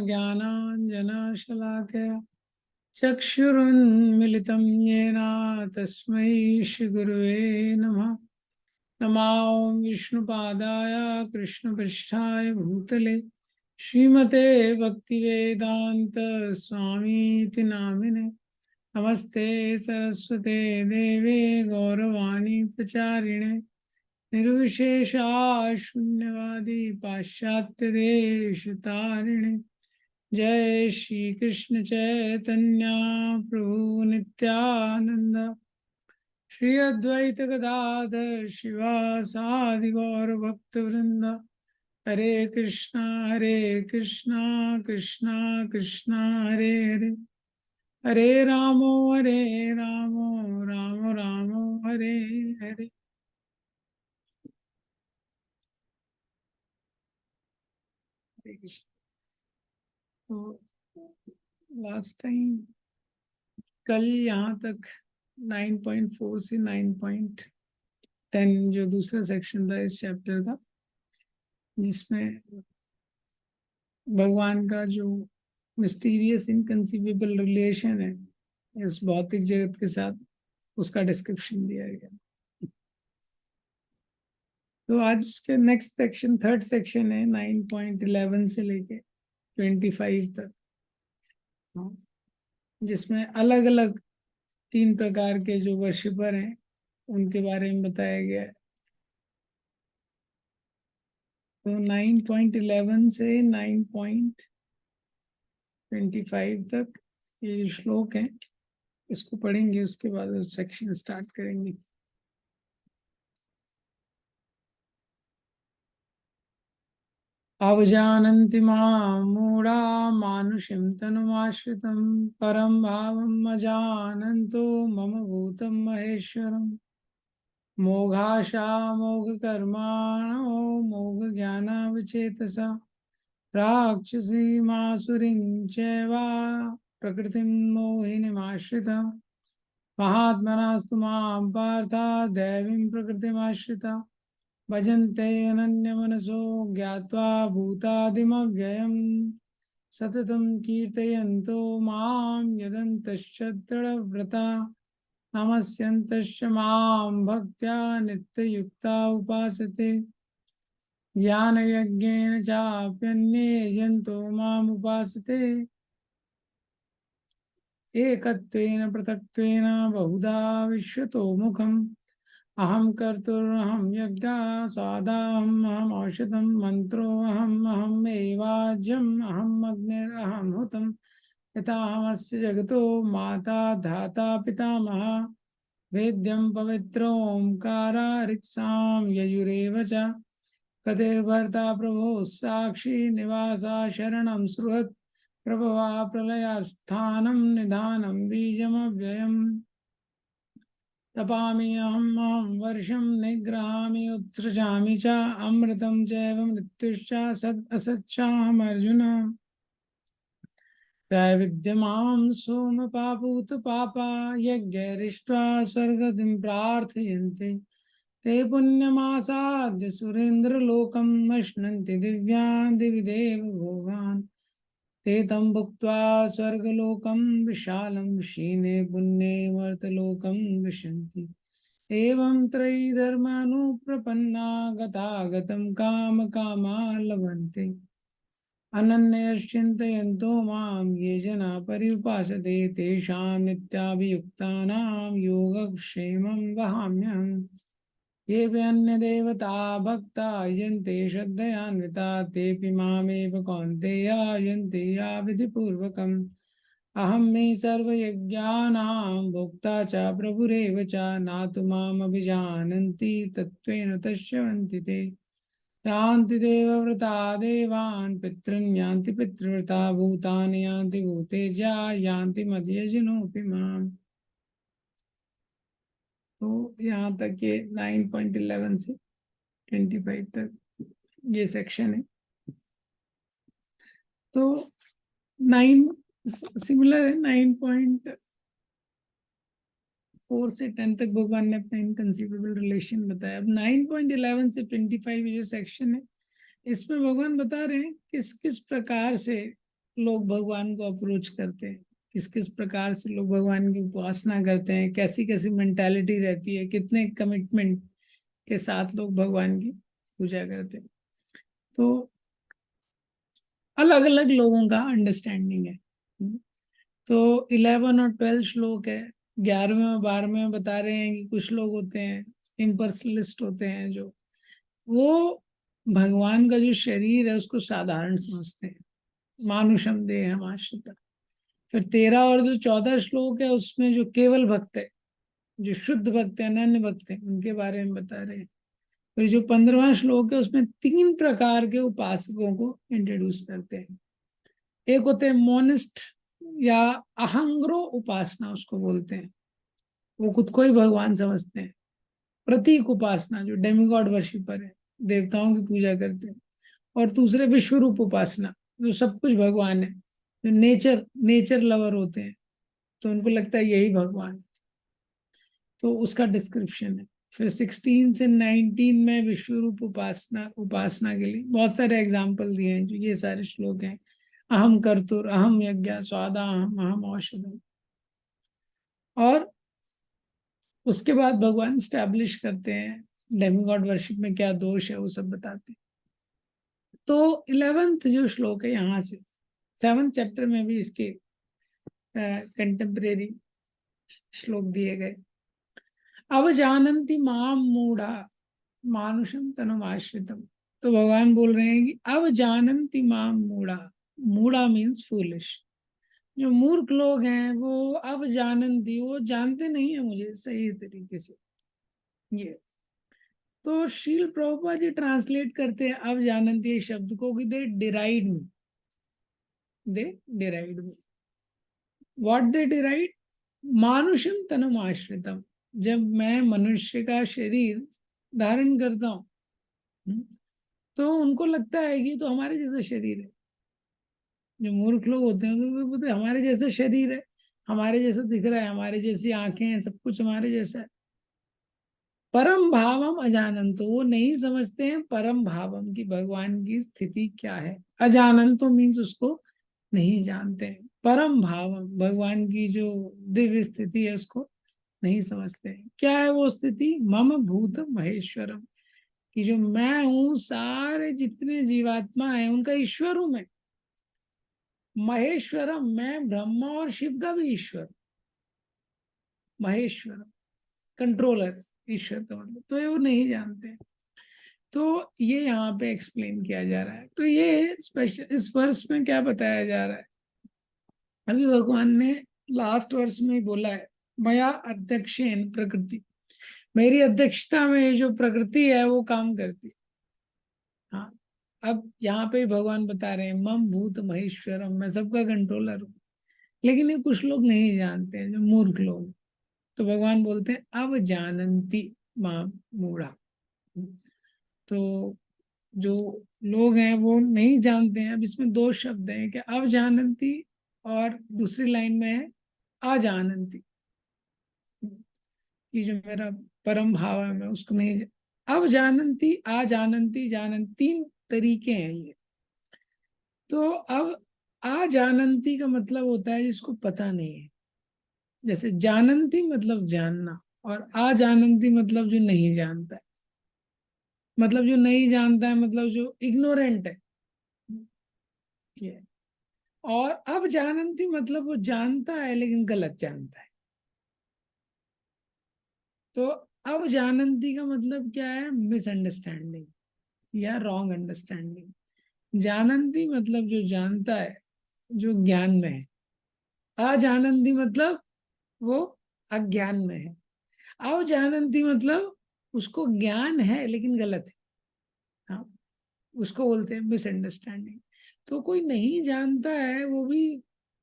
ज्ञानाञ्जनशलाकया चक्षुरुन्मिलितं येन तस्मै श्रीगुरुवे नमः। नमो विष्णुपादाय कृष्णपृष्ठाय भूतले श्रीमते भक्तिवेदांत स्वामीति नामिने। नमस्ते सरस्वते देवे गौरवाणी प्रचारिणे निर्विशेषा शून्यवादी पाश्चात्य देशतारिणे। जय श्री कृष्ण चैतन्य प्रभु नित्यानंद श्री अद्वैत गदाधर शिवासादि गौर भक्त वृंद। हरे कृष्णा कृष्णा कृष्णा हरे हरे, हरे रामो राम रामो हरे हरे। हरे कृष्ण। तो लास्ट टाइम कल यहाँ तक 9.4 से 9.10 जो दूसरा सेक्शन था इस चैप्टर का, जिसमें भगवान का जो मिस्टीरियस इनकंसीवेबल रिलेशन है इस भौतिक जगत के साथ, उसका डिस्क्रिप्शन दिया गया। तो आज उसके नेक्स्ट सेक्शन, थर्ड सेक्शन है 9.11 से लेके 25 तक, जिसमें अलग अलग 3 प्रकार के जो वर्शिपर हैं उनके बारे में बताया गया है। तो 9.11 से 9.25 तक ये जो श्लोक है इसको पढ़ेंगे, उसके बाद सेक्शन स्टार्ट करेंगे। अवजानन्ति मां मूढा मानुषीं तनुमाश्रितं परं भावम् अजानन्तो मम भूतं महेश्वरम्। मोघाशा मोघकर्माणो मोघज्ञानावचेतसा राक्षसीमासुरीं चैव प्रकृतिं मोहिनीमाश्रिता। महात्मनास्तु मां पार्था दैवीं प्रकृतिमाश्रिता भजन्ते अनन्यमनसो ज्ञात्वा भूतादिमव्ययम्। सततं कीर्तयन्तो मां यदन्तश्च दृढव्रता नमस्यन्तश्च मां भक्त्या नित्ययुक्ता उपासते। ज्ञानयज्ञेन चाप्यन्ये जन्तो माम् उपासते एकत्वेन पृथक्त्वेन बहुधा विश्वतो मुखम्। अहं कर्तुरहं यज्ञः स्वादाहम् अहम् औषधं मन्त्रोऽहम् एवाज्यम् अहम् अग्निरहं हुतं। पितामहस्य जगतो माता धाता पितामहः वेद्यं पवित्रोऽंकारा ऋक्सां यजुरेव च। कतिर्भर्ता प्रभुः साक्षी निवासा शरणं सुहृत् प्रभवा प्रलयस्थानं निधानं बीजमव्ययम्। तपामि अहं वर्षं निग्रहामि उत्सृजामि च अमृतं चैव मृत्युश्च सद् असच्चाहमर्जुन। त्रैविद्यमां सोमपापूत पापा यज्ञैरिष्ट्वा स्वर्गतिं प्रार्थयन्ते ते पुण्यमासाद्य सुरेन्द्रलोकम् अश्नन्ति दिव्यान् दिवि देव भोगान्। ते तं भुक्त्वा स्वर्गलोकं विशालं क्षीणे पुण्ये मर्तलोकं विशन्ति। एवं त्रयी धर्मानुप्रपन्ना गतागतं कामकामा लभन्ते। अनन्यश्चिन्तयन्तो मां ये जना पर्युपासते तेषां नित्याभियुक्तानां योगक्षेमं वहाम्यहम्। ये अन्यदेवता भक्ता यजन्ते श्रद्धयान्विता तेऽपि मामेव कौन्तेय यन्ते या विधिपूर्वकम्। अहं मे सर्वयज्ञानां भोक्ता च प्रभुरेव च नातु माम् अभिजानन्ति तत्त्वेन तस्यन्ति ते। यान्ति देवव्रता देवान् पितॄन् यान्ति पितृव्रता भूतानि यान्ति भूतेजा यान्ति मध्यजनोऽपि माम्। तो यहाँ तक ये 9.11 से 25 तक ये सेक्शन है। तो 9 सिमिलर है, 9.4 से 10 तक भगवान ने अपना इनकंसीवेबल रिलेशन बताया। अब 9.11 से 25 जो सेक्शन है इसमें भगवान बता रहे हैं किस किस प्रकार से लोग भगवान को अप्रोच करते हैं, किस किस प्रकार से लोग भगवान की उपासना करते हैं, कैसी कैसी मेंटालिटी रहती है, कितने कमिटमेंट के साथ लोग भगवान की पूजा करते हैं। तो अलग अलग लोगों का अंडरस्टैंडिंग है। तो 11 और 12 श्लोक है। 11वें और 12वें में बता रहे हैं कि कुछ लोग होते हैं इम्पर्सनलिस्ट होते हैं, जो वो भगवान का जो शरीर है उसको साधारण समझते हैं, मानुषम देहम आश्रिता। फिर 13 और जो 14 श्लोक है उसमें जो केवल भक्त है, जो शुद्ध भक्त है, अनन्य भक्त है, उनके बारे में बता रहे हैं। फिर जो 15वां श्लोक है उसमें 3 प्रकार के उपासकों को इंट्रोड्यूस करते हैं। एक होते हैं मोनिस्ट या अहंग्रो उपासना उसको बोलते हैं, वो खुद को ही भगवान समझते हैं। प्रतीक उपासना जो डेमिगॉड वर्शिपर है, देवताओं की पूजा करते हैं। और दूसरे विश्व रूप उपासना, जो सब कुछ भगवान है, जो नेचर नेचर लवर होते हैं, तो उनको लगता है यही भगवान है। तो उसका डिस्क्रिप्शन है। फिर 16 से 19 में विश्व रूप उपासना उपासना के लिए बहुत सारे एग्जाम्पल दिए हैं, जो ये सारे श्लोक हैं। अहम कर्तुर, अहम यज्ञ, स्वादा अहम, अहम औषधम। और उसके बाद भगवान स्टैब्लिश करते हैं डेमिगॉड वर्शिप में क्या दोष है, वो सब बताते हैं। तो 11th जो श्लोक है यहाँ से 7th चैप्टर में भी इसके कंटेम्परेरी श्लोक दिए गए। अवजानन्ति माम मूढ़ा मानुषम तनुमाश्रितम। तो भगवान बोल रहे हैं कि अवजानन्ति माम मूढ़ा, मूढ़ा मीन्स फूलिश। जो मूर्ख लोग हैं वो अवजानन्ति, वो जानते नहीं है मुझे सही तरीके से। ये तो शील प्रभुपाद जी ट्रांसलेट करते हैं अवजानन्ति शब्द को कि दे डिराइड मी, दे डिराइड मी। What they डिराइड? मानुषम तनुम आश्रितम। जब मैं मनुष्य का शरीर धारण करता हूँ, तो उनको लगता है कि तो हमारे जैसा शरीर है। जो मूर्ख लोग होते हैं तो बोलते हैं हमारे जैसा शरीर है, हमारे जैसा दिख रहा है, हमारे जैसी आंखें हैं, सब कुछ हमारे जैसा है। परम भावम अजानंतो, वो नहीं समझते हैं परम भावम की भगवान की स्थिति क्या है। अजानंतो मीन्स उसको नहीं जानते हैं। परम भावम भगवान की जो दिव्य स्थिति है उसको नहीं समझते हैं। क्या है वो स्थिति? मम भूत महेश्वरम, कि जो मैं हूं, सारे जितने जीवात्मा है उनका ईश्वर हूं मैं। महेश्वरम, मैं ब्रह्मा और शिव का भी ईश्वर। महेश्वरम कंट्रोलर, ईश्वर का मतलब। तो ये वो नहीं जानते। तो ये यहाँ पे एक्सप्लेन किया जा रहा है। तो ये स्पेशल इस वर्ष में क्या बताया जा रहा है? अभी भगवान ने लास्ट वर्ष में ही बोला है, मया अध्यक्षेन प्रकृति, मेरी अध्यक्षता में ये जो प्रकृति है वो काम करती है। हाँ, अब यहाँ पे भगवान बता रहे हैं मम भूत महेश्वरम, मैं सबका कंट्रोलर हूँ। लेकिन ये कुछ लोग नहीं जानते हैं, जो मूर्ख लोग। तो भगवान बोलते हैं अब जानंती मां मूढ़ा। तो जो लोग हैं वो नहीं जानते हैं। अब इसमें दो शब्द हैं कि अब जानंती, और दूसरी लाइन में है अजानंती, कि जो मेरा परम भाव है मैं उसको नहीं। अब जानंती, आ जानंती, जानंती, 3 तरीके हैं ये। तो अब आ जानंती का मतलब होता है जिसको पता नहीं है। जैसे जानंती मतलब जानना, और आ जानंती मतलब जो नहीं जानता है। मतलब जो नहीं जानता है मतलब जो इग्नोरेंट है ये। और अब जानंती मतलब वो जानता है लेकिन गलत जानता है। तो अब जानंती का मतलब क्या है? मिसअंडरस्टैंडिंग या रॉन्ग अंडरस्टैंडिंग। जानंती मतलब जो जानता है, जो ज्ञान में है। अजानंती मतलब वो अज्ञान में है। अवजानंती मतलब उसको ज्ञान है लेकिन गलत है। हाँ, उसको बोलते हैं मिसअंडरस्टैंडिंग। तो कोई नहीं जानता है वो भी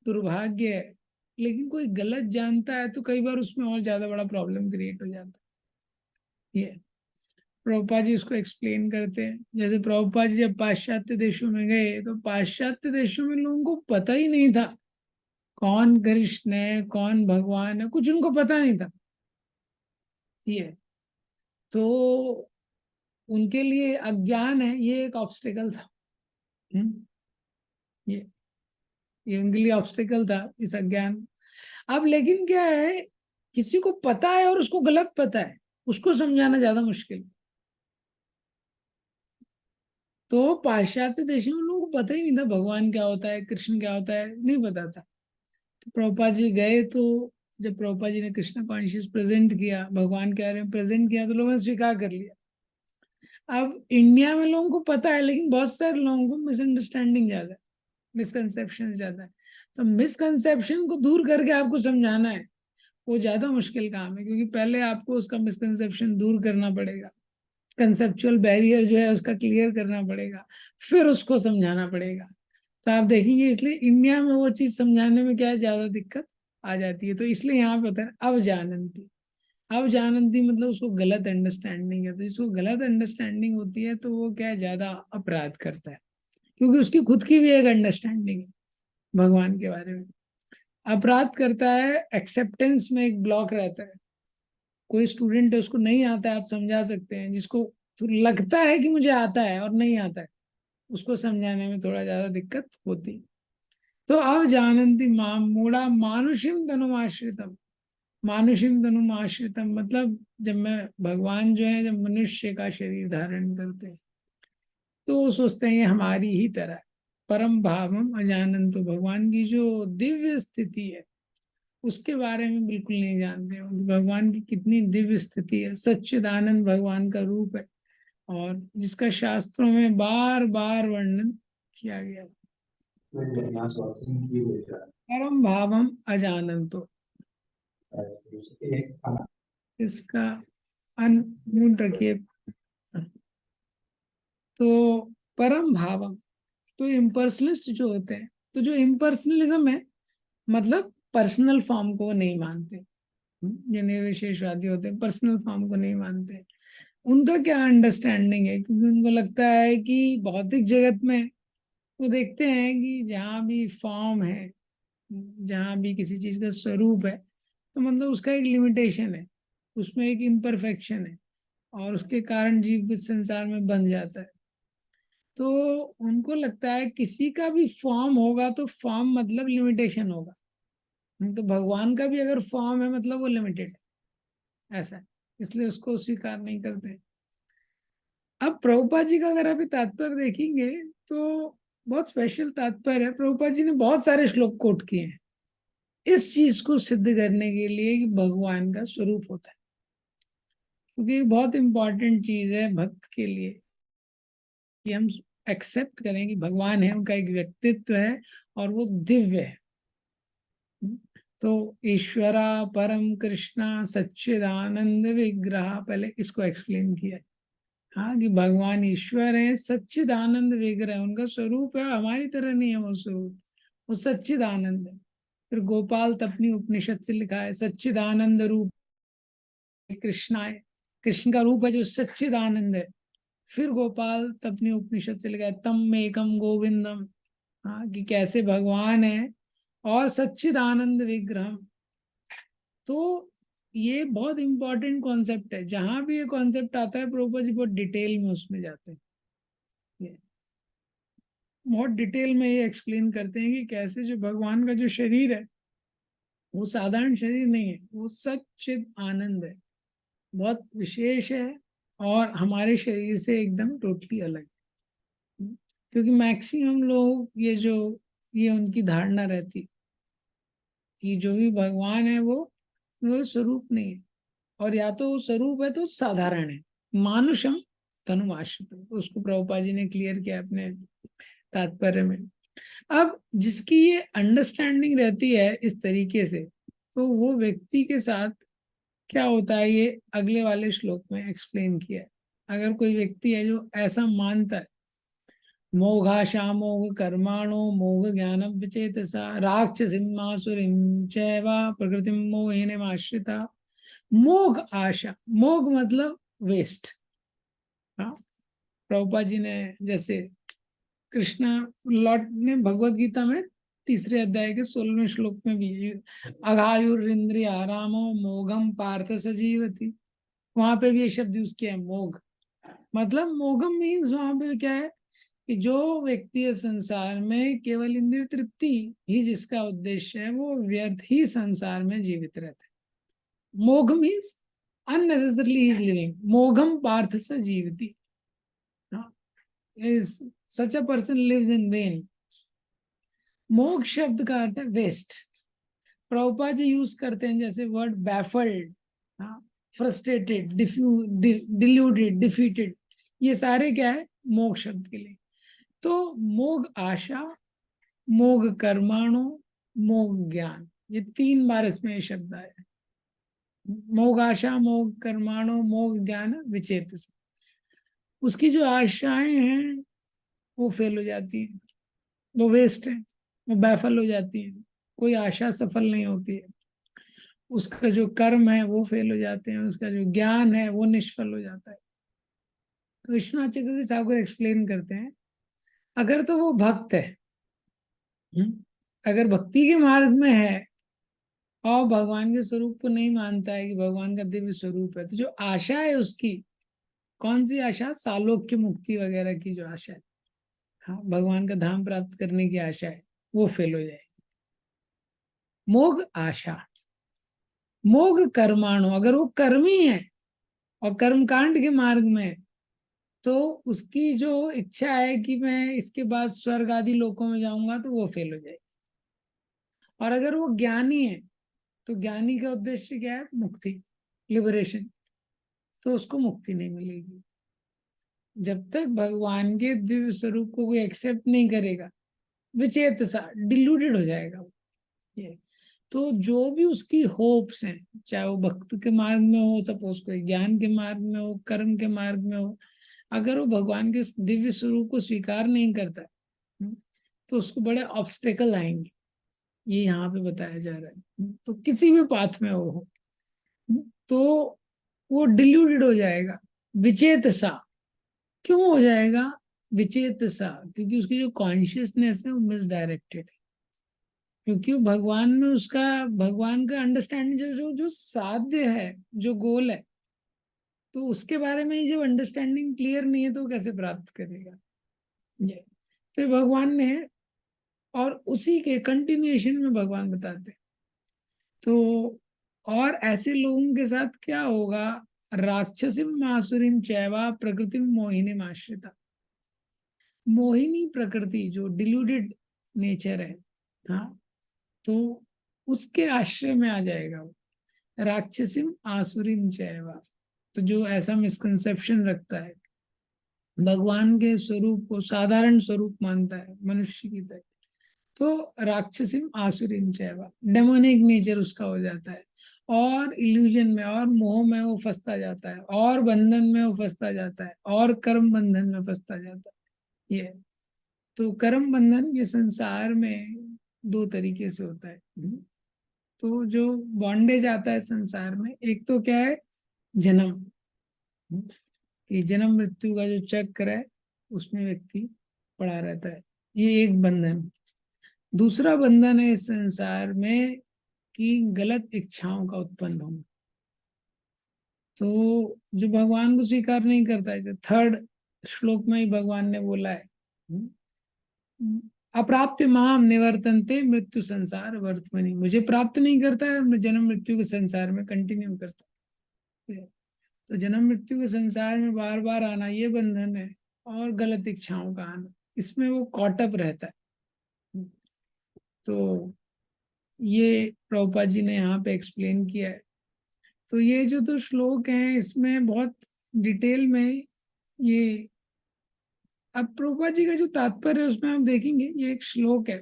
दुर्भाग्य है, लेकिन कोई गलत जानता है तो कई बार उसमें और ज्यादा बड़ा प्रॉब्लम क्रिएट हो जाता है। ये प्रभुपाद जी उसको एक्सप्लेन करते हैं। जैसे प्रभुपाद जी जब पाश्चात्य देशों में गए तो पाश्चात्य देशों में लोगों को पता ही नहीं था कौन कृष्ण है, कौन भगवान है, कुछ उनको पता नहीं था। ये तो उनके लिए अज्ञान है, ये एक ऑब्स्टेकल था। हम्म, ये ये उनके लिए ऑब्स्टिकल था, इस अज्ञान। अब लेकिन क्या है, किसी को पता है और उसको गलत पता है, उसको समझाना ज्यादा मुश्किल। तो पाश्चात्य देशों में लोगों को पता ही नहीं था भगवान क्या होता है, कृष्ण क्या होता है, नहीं पता था। तो प्रभुपाद जी गए, तो जब प्रभुपाद जी ने कृष्ण कॉन्शियस प्रेजेंट किया, भगवान के बारे में प्रेजेंट किया, तो लोगों ने स्वीकार कर लिया। अब इंडिया में लोगों को पता है, लेकिन बहुत सारे लोगों को मिसअंडरस्टैंडिंग ज्यादा है, मिसकंसेप्शन ज्यादा है। तो मिसकंसेप्शन को दूर करके आपको समझाना है, वो ज्यादा मुश्किल काम है, क्योंकि पहले आपको उसका मिसकंसेप्शन दूर करना पड़ेगा, कंसेप्चुअल बैरियर जो है उसका क्लियर करना पड़ेगा, फिर उसको समझाना पड़ेगा। तो आप देखेंगे, इसलिए इंडिया में वो चीज समझाने में क्या है, ज्यादा दिक्कत आ जाती है। तो इसलिए यहाँ पे होता है अवजानंती। अवजानंती मतलब उसको गलत अंडरस्टैंडिंग है, तो जिसको गलत अंडरस्टैंडिंग होती है तो वो क्या है, ज्यादा अपराध करता है, क्योंकि उसकी खुद की भी एक अंडरस्टैंडिंग है भगवान के बारे में। अपराध करता है, एक्सेप्टेंस में एक ब्लॉक रहता है। कोई स्टूडेंट है, उसको नहीं आता है, आप समझा सकते हैं, जिसको तो लगता है कि मुझे आता है और नहीं आता है, उसको समझाने में थोड़ा ज्यादा दिक्कत होती। तो अब जानंती माम मूढ़ा मानुषिम तनुमाश्रितम। मानुषिम तनुमाश्रितम मतलब जब मैं, भगवान जो है जब मनुष्य का शरीर धारण करते हैं, तो वो सोचते हैं ये हमारी ही तरह है। परम भावम अजानन, तो भगवान की जो दिव्य स्थिति है उसके बारे में बिल्कुल नहीं जानते हो, भगवान की कितनी दिव्य स्थिति है, सच्चिदानंद भगवान का रूप है, और जिसका शास्त्रों में बार बार वर्णन किया गया है। परम भावम अजानंतो, इसका अनमूल रखिए। तो परम भावम, तो इम्पर्सनलिस्ट जो होते हैं, तो जो इम्पर्सनलिज्म है, मतलब पर्सनल फॉर्म को वो नहीं मानते। जो निर्विशेषवादी होते हैं पर्सनल फॉर्म को नहीं मानते। उनका क्या अंडरस्टैंडिंग है, क्योंकि उनको लगता है कि भौतिक जगत में वो देखते हैं कि जहाँ भी फॉर्म है, जहाँ भी किसी चीज का स्वरूप है, तो मतलब उसका एक लिमिटेशन है, उसमें एक इम्परफेक्शन है, और उसके कारण जीव इस संसार में बन जाता है। तो उनको लगता है किसी का भी फॉर्म होगा तो फॉर्म मतलब लिमिटेशन होगा, तो भगवान का भी अगर फॉर्म है मतलब वो लिमिटेड है, ऐसा है। इसलिए उसको स्वीकार नहीं करते। अब प्रभुपाद जी का अगर अभी तात्पर्य देखेंगे, तो बहुत स्पेशल तात्पर्य है। प्रभुपाद जी ने बहुत सारे श्लोक कोट किए हैं इस चीज को सिद्ध करने के लिए कि भगवान का स्वरूप होता है, क्योंकि बहुत इंपॉर्टेंट चीज है भक्त के लिए कि हम एक्सेप्ट करें कि भगवान है, उनका एक व्यक्तित्व है और वो दिव्य है। तो ईश्वरा परम कृष्णा सच्चिदानंद विग्रह, पहले इसको एक्सप्लेन किया। हाँ, कि भगवान ईश्वर है, सच्चिदानंद विग्रह है, उनका स्वरूप है, हमारी तरह नहीं है वो स्वरूप, वो सच्चिदानंद है। फिर गोपाल तपनी उपनिषद से लिखा है सच्चिदानंद रूप कृष्णा है, कृष्ण का रूप है जो सच्चिदानंद है। फिर गोपाल तपनी उपनिषद से लिखा है तम एकम गोविंदम। हाँ, कि कैसे भगवान है और सच्चिदानंद विग्रह। तो ये बहुत इंपॉर्टेंट कॉन्सेप्ट है, जहां भी ये कॉन्सेप्ट आता है प्रभुपाद जी बहुत डिटेल में उसमें जाते हैं, ये बहुत डिटेल में ये एक्सप्लेन करते हैं कि कैसे जो भगवान का जो शरीर है वो साधारण शरीर नहीं है, वो सच्चिद आनंद है, बहुत विशेष है, और हमारे शरीर से एकदम टोटली अलग है। क्योंकि मैक्सिमम लोग ये उनकी धारणा रहती है कि जो भी भगवान है वो स्वरूप नहीं है, और या तो वो स्वरूप है तो साधारण है, मानुषम तनुमाश्रितम। तो उसको प्रभुपाद जी ने क्लियर किया अपने तात्पर्य में। अब जिसकी ये अंडरस्टैंडिंग रहती है इस तरीके से, तो वो व्यक्ति के साथ क्या होता है ये अगले वाले श्लोक में एक्सप्लेन किया है। अगर कोई व्यक्ति है जो ऐसा मानता है, मोघाशा मोघ कर्माणो मोघ ज्ञानम विचेतसा राक्षसीमासुरीं चैव प्रकृतिम मोहिनीम आश्रिता। मोघ आशा, मोघ मतलब वेस्ट। हाँ, प्रभुपाद जी ने जैसे कृष्णा लॉर्ड ने भगवत गीता में तीसरे अध्याय के 16वें श्लोक में भी अघायुरिंद्रिय आरामो मोघम पार्थ सजीवती, वहां पे भी ये शब्द यूज किया है मोघ। मतलब मोघम मीन्स वहां पे क्या है कि जो व्यक्ति है संसार में केवल इंद्रिय तृप्ति ही जिसका उद्देश्य है, वो व्यर्थ ही संसार में जीवित रहता है। मोघ मीन्स अननेसेसरली इज लिविंग, मोघम पार्थ स जीवति, is such a person lives in vain. मोघ शब्द का अर्थ है वेस्ट। प्रभुपाद जी यूज करते हैं जैसे word baffled, frustrated, deluded, defeated, ये सारे क्या है मोघ शब्द के लिए। तो मोघ आशा, मोघ कर्माणु, मोघ ज्ञान, ये 3 बार इसमें ये शब्द आया है। मोघ आशा, मोघ कर्माणु, मोघ ज्ञान, विचेतस। उसकी जो आशाएं हैं वो फेल हो जाती है, वो वेस्ट है, वो बैफल हो जाती है, कोई आशा सफल नहीं होती है। उसका जो कर्म है वो फेल हो जाते हैं, उसका जो ज्ञान है वो निष्फल हो जाता है। तो विश्वनाथ चक्रवर्ती ठाकुर एक्सप्लेन करते हैं, अगर तो वो भक्त है, अगर भक्ति के मार्ग में है और भगवान के स्वरूप को नहीं मानता है कि भगवान का दिव्य स्वरूप है, तो जो आशा है उसकी, कौन सी आशा, सालोक्य मुक्ति वगैरह की जो आशा है, हाँ, भगवान का धाम प्राप्त करने की आशा है, वो फेल हो जाएगी। मोघ आशा, मोघ कर्माणु, अगर वो कर्मी है और कर्मकांड के मार्ग में है, तो उसकी जो इच्छा है कि मैं इसके बाद स्वर्ग आदि लोकों में जाऊंगा, तो वो फेल हो जाएगी। और अगर वो ज्ञानी है, तो ज्ञानी का उद्देश्य क्या है, मुक्ति, लिबरेशन, तो उसको मुक्ति नहीं मिलेगी। जब तक भगवान के दिव्य स्वरूप को कोई एक्सेप्ट नहीं करेगा, विचेत सा, डिल्यूटेड हो जाएगा वो। ये तो जो भी उसकी होप्स हैं, चाहे वो भक्त के मार्ग में हो, सपोज कोई ज्ञान के मार्ग में हो, कर्म के मार्ग में हो, अगर वो भगवान के दिव्य स्वरूप को स्वीकार नहीं करता तो उसको बड़े ऑब्स्टेकल आएंगे। ये यहाँ पे बताया जा रहा है। तो किसी भी पाथ में वो हो, तो वो डिल्यूटेड हो जाएगा, विचेत सा। क्यों हो जाएगा विचेत सा? क्योंकि उसकी जो कॉन्शियसनेस है वो मिसडायरेक्टेड है। क्योंकि वो भगवान में उसका, भगवान का अंडरस्टैंडिंग जो जो जो साध्य है, जो गोल है, तो उसके बारे में ही जब अंडरस्टैंडिंग क्लियर नहीं है तो वो कैसे प्राप्त करेगा। ये तो भगवान ने, और उसी के कंटिन्यूएशन में भगवान बताते हैं। तो और ऐसे लोगों के साथ क्या होगा, राक्षसीम मासुरीम चैवा प्रकृति मोहिनी आश्रिता। मोहिनी प्रकृति जो डिल्यूडेड नेचर है, हाँ, तो उसके आश्रय में आ जाएगा वो। राक्षसीम आसुरीम चैवा, तो जो ऐसा मिसकंसेप्शन रखता है, भगवान के स्वरूप को साधारण स्वरूप मानता है मनुष्य की तरह, तो राक्षसीम आसुरीम चैवा, डेमोनिक नेचर उसका हो जाता है, और इल्यूजन में और मोह में वो फंसता जाता है, और बंधन में वो फंसता जाता है, और कर्म बंधन में फंसता जाता है। ये तो कर्म बंधन ये संसार में 2 तरीके से होता है। तो जो बॉन्डेज आता है संसार में, एक तो क्या है, जन्म, कि जन्म मृत्यु का जो चक्र है उसमें व्यक्ति पड़ा रहता है, ये एक बंधन। दूसरा बंधन है इस संसार में कि गलत इच्छाओं का उत्पन्न होना। तो जो भगवान को स्वीकार नहीं करता है, जैसे 3rd श्लोक में ही भगवान ने बोला है, अप्राप्य माम निवर्तन्ते मृत्यु संसार वर्तमनि, मुझे प्राप्त नहीं करता है, मैं जन्म मृत्यु के संसार में कंटिन्यू करता है। तो जन्म मृत्यु के संसार में बार बार आना ये बंधन है, और गलत इच्छाओं का आना, इसमें वो कॉटअप रहता है। तो ये प्रभुपाद जी ने यहाँ पे एक्सप्लेन किया है। तो ये जो 2 श्लोक हैं इसमें बहुत डिटेल में ये, अब प्रभुपाद जी का जो तात्पर्य है उसमें हम देखेंगे। ये एक श्लोक है,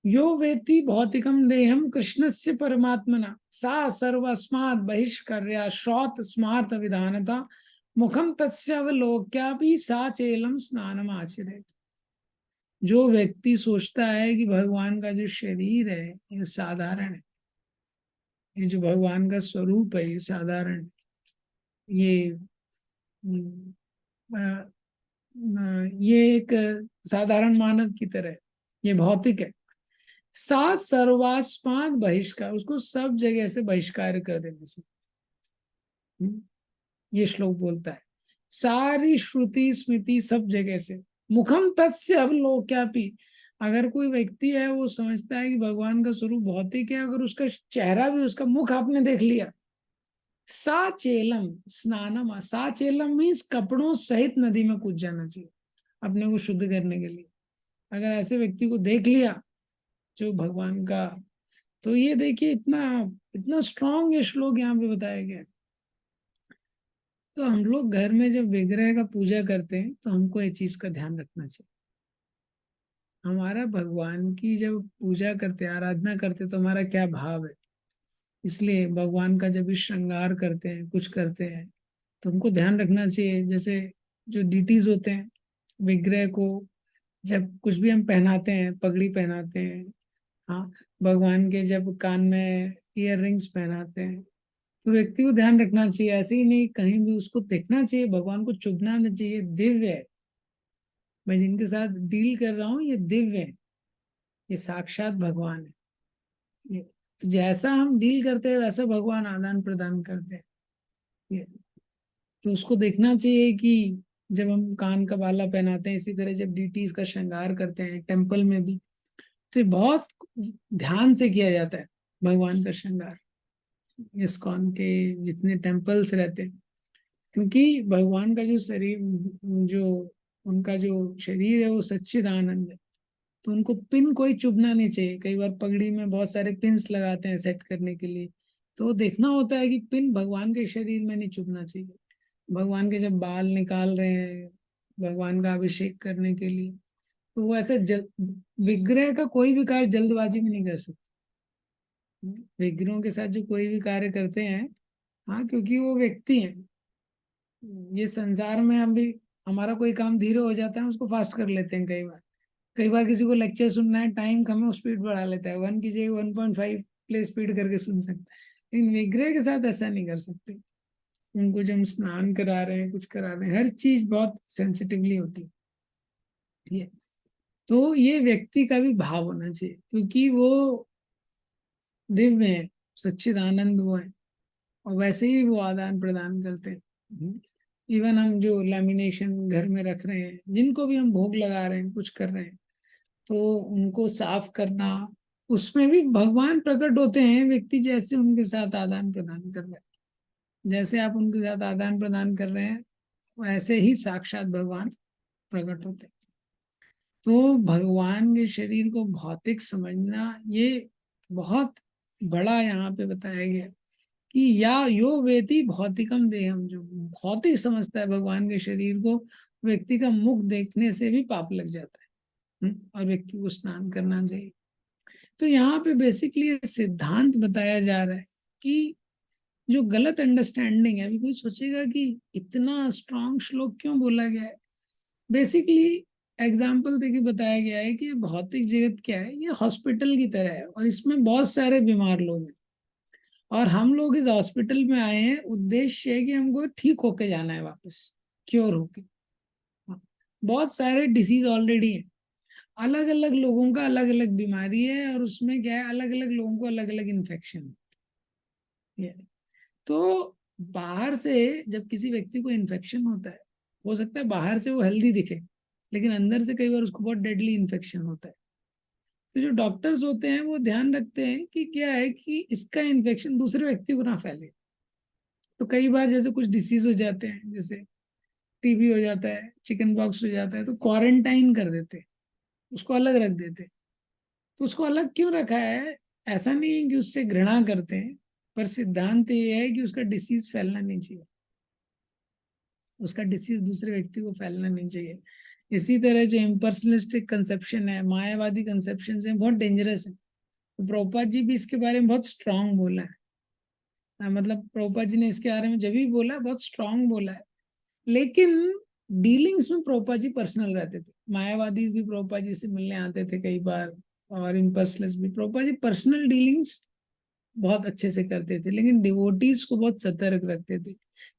यो वेत्ति भौतिकम देहम कृष्णस्य परमात्मना सा सर्वस्मात् बहिष्कर्या श्रौत स्मार्त विधानता मुखम तस्य अवलोक्यापि सा चेलम स्नानम आचरेत्। जो व्यक्ति सोचता है कि भगवान का जो शरीर है ये साधारण है, ये जो भगवान का स्वरूप है ये साधारण है, ये ये एक साधारण मानव की तरह है, ये भौतिक है। सा सर्वास्माद बहिष्कार, उसको सब जगह से बहिष्कार कर देने से। ये श्लोक बोलता है, सारी श्रुति स्मृति सब जगह से मुखम तस्य अवलोक्यापि, अगर कोई व्यक्ति है वो समझता है कि भगवान का स्वरूप भौतिक है, अगर उसका चेहरा भी, उसका मुख आपने देख लिया, साचेलम स्नानम, साचेलम मीन्स कपड़ों सहित नदी में कूद जाना चाहिए अपने को शुद्ध करने के लिए। अगर ऐसे व्यक्ति को देख लिया जो भगवान का, तो ये देखिए इतना इतना स्ट्रांग ये श्लोक यहाँ पे बताया गया है। तो हम लोग घर में जब विग्रह का पूजा करते हैं तो हमको ये चीज का ध्यान रखना चाहिए। हमारा भगवान की जब पूजा करते, आराधना करते, तो हमारा क्या भाव है। इसलिए भगवान का जब भी श्रृंगार करते हैं, कुछ करते हैं, तो हमको ध्यान रखना चाहिए। जैसे जो डीटीज होते हैं, विग्रह को जब कुछ भी हम पहनाते हैं, पगड़ी पहनाते हैं, हाँ, भगवान के जब कान में ईयर रिंग्स पहनाते हैं, तो व्यक्ति को ध्यान रखना चाहिए, ऐसे ही नहीं कहीं भी उसको देखना चाहिए, भगवान को चुभना नहीं चाहिए। दिव्य है, मैं जिनके साथ डील कर रहा हूँ ये दिव्य है, ये साक्षात भगवान है। ये तो जैसा हम डील करते हैं वैसा भगवान आदान प्रदान करते हैं। ये तो उसको देखना चाहिए कि जब हम कान का बाला पहनाते हैं, इसी तरह जब डीटीज का श्रृंगार करते हैं टेम्पल में भी, तो ये बहुत ध्यान से किया जाता है भगवान का श्रृंगार, इस्कॉन के जितने टेम्पल्स रहते हैं। क्योंकि भगवान का जो शरीर, जो उनका जो शरीर है वो सच्चिदानंद है, तो उनको पिन कोई चुभना नहीं चाहिए। कई बार पगड़ी में बहुत सारे पिन्स लगाते हैं सेट करने के लिए, तो देखना होता है कि पिन भगवान के शरीर में नहीं चुभना चाहिए। भगवान के जब बाल निकाल रहे हैं भगवान का अभिषेक करने के लिए, तो वो ऐसे विग्रह का कोई भी कार्य जल्दबाजी में नहीं कर सकते। विग्रहों के साथ जो कोई भी कार्य करते हैं, हाँ, क्योंकि वो व्यक्ति हैं। ये संसार में हम भी, हमारा कोई काम धीरे हो जाता है, उसको फास्ट कर लेते हैं। कई बार किसी को लेक्चर सुनना है, टाइम कम है, वो स्पीड बढ़ा लेता है, 1 की जगह 1.5 प्ले स्पीड करके सुन सकता है। लेकिन विग्रह के साथ ऐसा नहीं कर सकते। उनको जब हम स्नान करा रहे हैं, कुछ करा रहे हैं, हर चीज बहुत सेंसिटिवली होती है। ये तो ये व्यक्ति का भी भाव होना चाहिए, क्योंकि वो दिव्य है, सच्चिदानंद वो है, और वैसे ही वो आदान प्रदान करते हैं। इवन हम जो लैमिनेशन घर में रख रहे हैं, जिनको भी हम भोग लगा रहे हैं, कुछ कर रहे हैं, तो उनको साफ करना, उसमें भी भगवान प्रकट होते हैं। व्यक्ति जैसे उनके साथ आदान प्रदान कर रहे हैं, जैसे आप उनके साथ आदान प्रदान कर रहे हैं, वैसे ही साक्षात भगवान प्रकट होते हैं। तो भगवान के शरीर को भौतिक समझना, ये बहुत बड़ा यहाँ पे बताया गया कि या यो वेति भौतिकम देहम, जो भौतिक समझता है भगवान के शरीर को, व्यक्ति का मुख देखने से भी पाप लग जाता है। और व्यक्ति को स्नान करना चाहिए। तो यहाँ पे बेसिकली सिद्धांत बताया जा रहा है कि जो गलत अंडरस्टैंडिंग है, अभी कोई सोचेगा कि इतना स्ट्रांग श्लोक क्यों बोला गया है। बेसिकली एग्जाम्पल देके बताया गया है कि भौतिक जगत क्या है, ये हॉस्पिटल की तरह है, और इसमें बहुत सारे बीमार लोग हैं, और हम लोग इस हॉस्पिटल में आए हैं, उद्देश्य है कि हमको ठीक होके जाना है वापस, क्योर होके। हाँ, बहुत सारे डिसीज ऑलरेडी हैं, अलग अलग लोगों का अलग अलग बीमारी है, और उसमें क्या है, अलग अलग लोगों को अलग अलग इन्फेक्शन है। तो बाहर से जब किसी व्यक्ति को इन्फेक्शन होता है, हो सकता है बाहर से वो हेल्दी दिखे, लेकिन अंदर से कई बार उसको बहुत डेडली इन्फेक्शन होता है। तो जो डॉक्टर्स होते हैं वो ध्यान रखते हैं कि क्या है कि इसका इन्फेक्शन दूसरे व्यक्ति को ना फैले। तो कई बार जैसे कुछ डिसीज हो जाते हैं, जैसे टीबी हो जाता है, चिकन पॉक्स हो जाता है, तो क्वारंटाइन कर देते हैं, उसको अलग रख देते हैं। तो उसको अलग क्यों रखा है, ऐसा नहीं है कि उससे घृणा करते हैं, पर सिद्धांत ये है कि उसका डिसीज फैलना नहीं चाहिए, उसका डिसीज दूसरे व्यक्ति को फैलना नहीं चाहिए। इसी तरह जो इम्पर्सनलिस्टिक कंसेप्शन है, मायावादी कंसेप्शन है, बहुत डेंजरस है। तो प्रभुपाद जी भी इसके बारे में बहुत स्ट्रांग बोला है। मतलब प्रभुपाद जी ने इसके बारे में जब भी बोला, बहुत स्ट्रांग बोला है। लेकिन डीलिंग्स में प्रभुपाद जी पर्सनल रहते थे, मायावादी भी प्रभुपाद जी से मिलने आते थे कई बार, और इम्पर्सनलिस्ट भी। प्रभुपाद जी पर्सनल डीलिंग्स बहुत अच्छे से करते थे, लेकिन डिवोटीज को बहुत सतर्क रखते थे,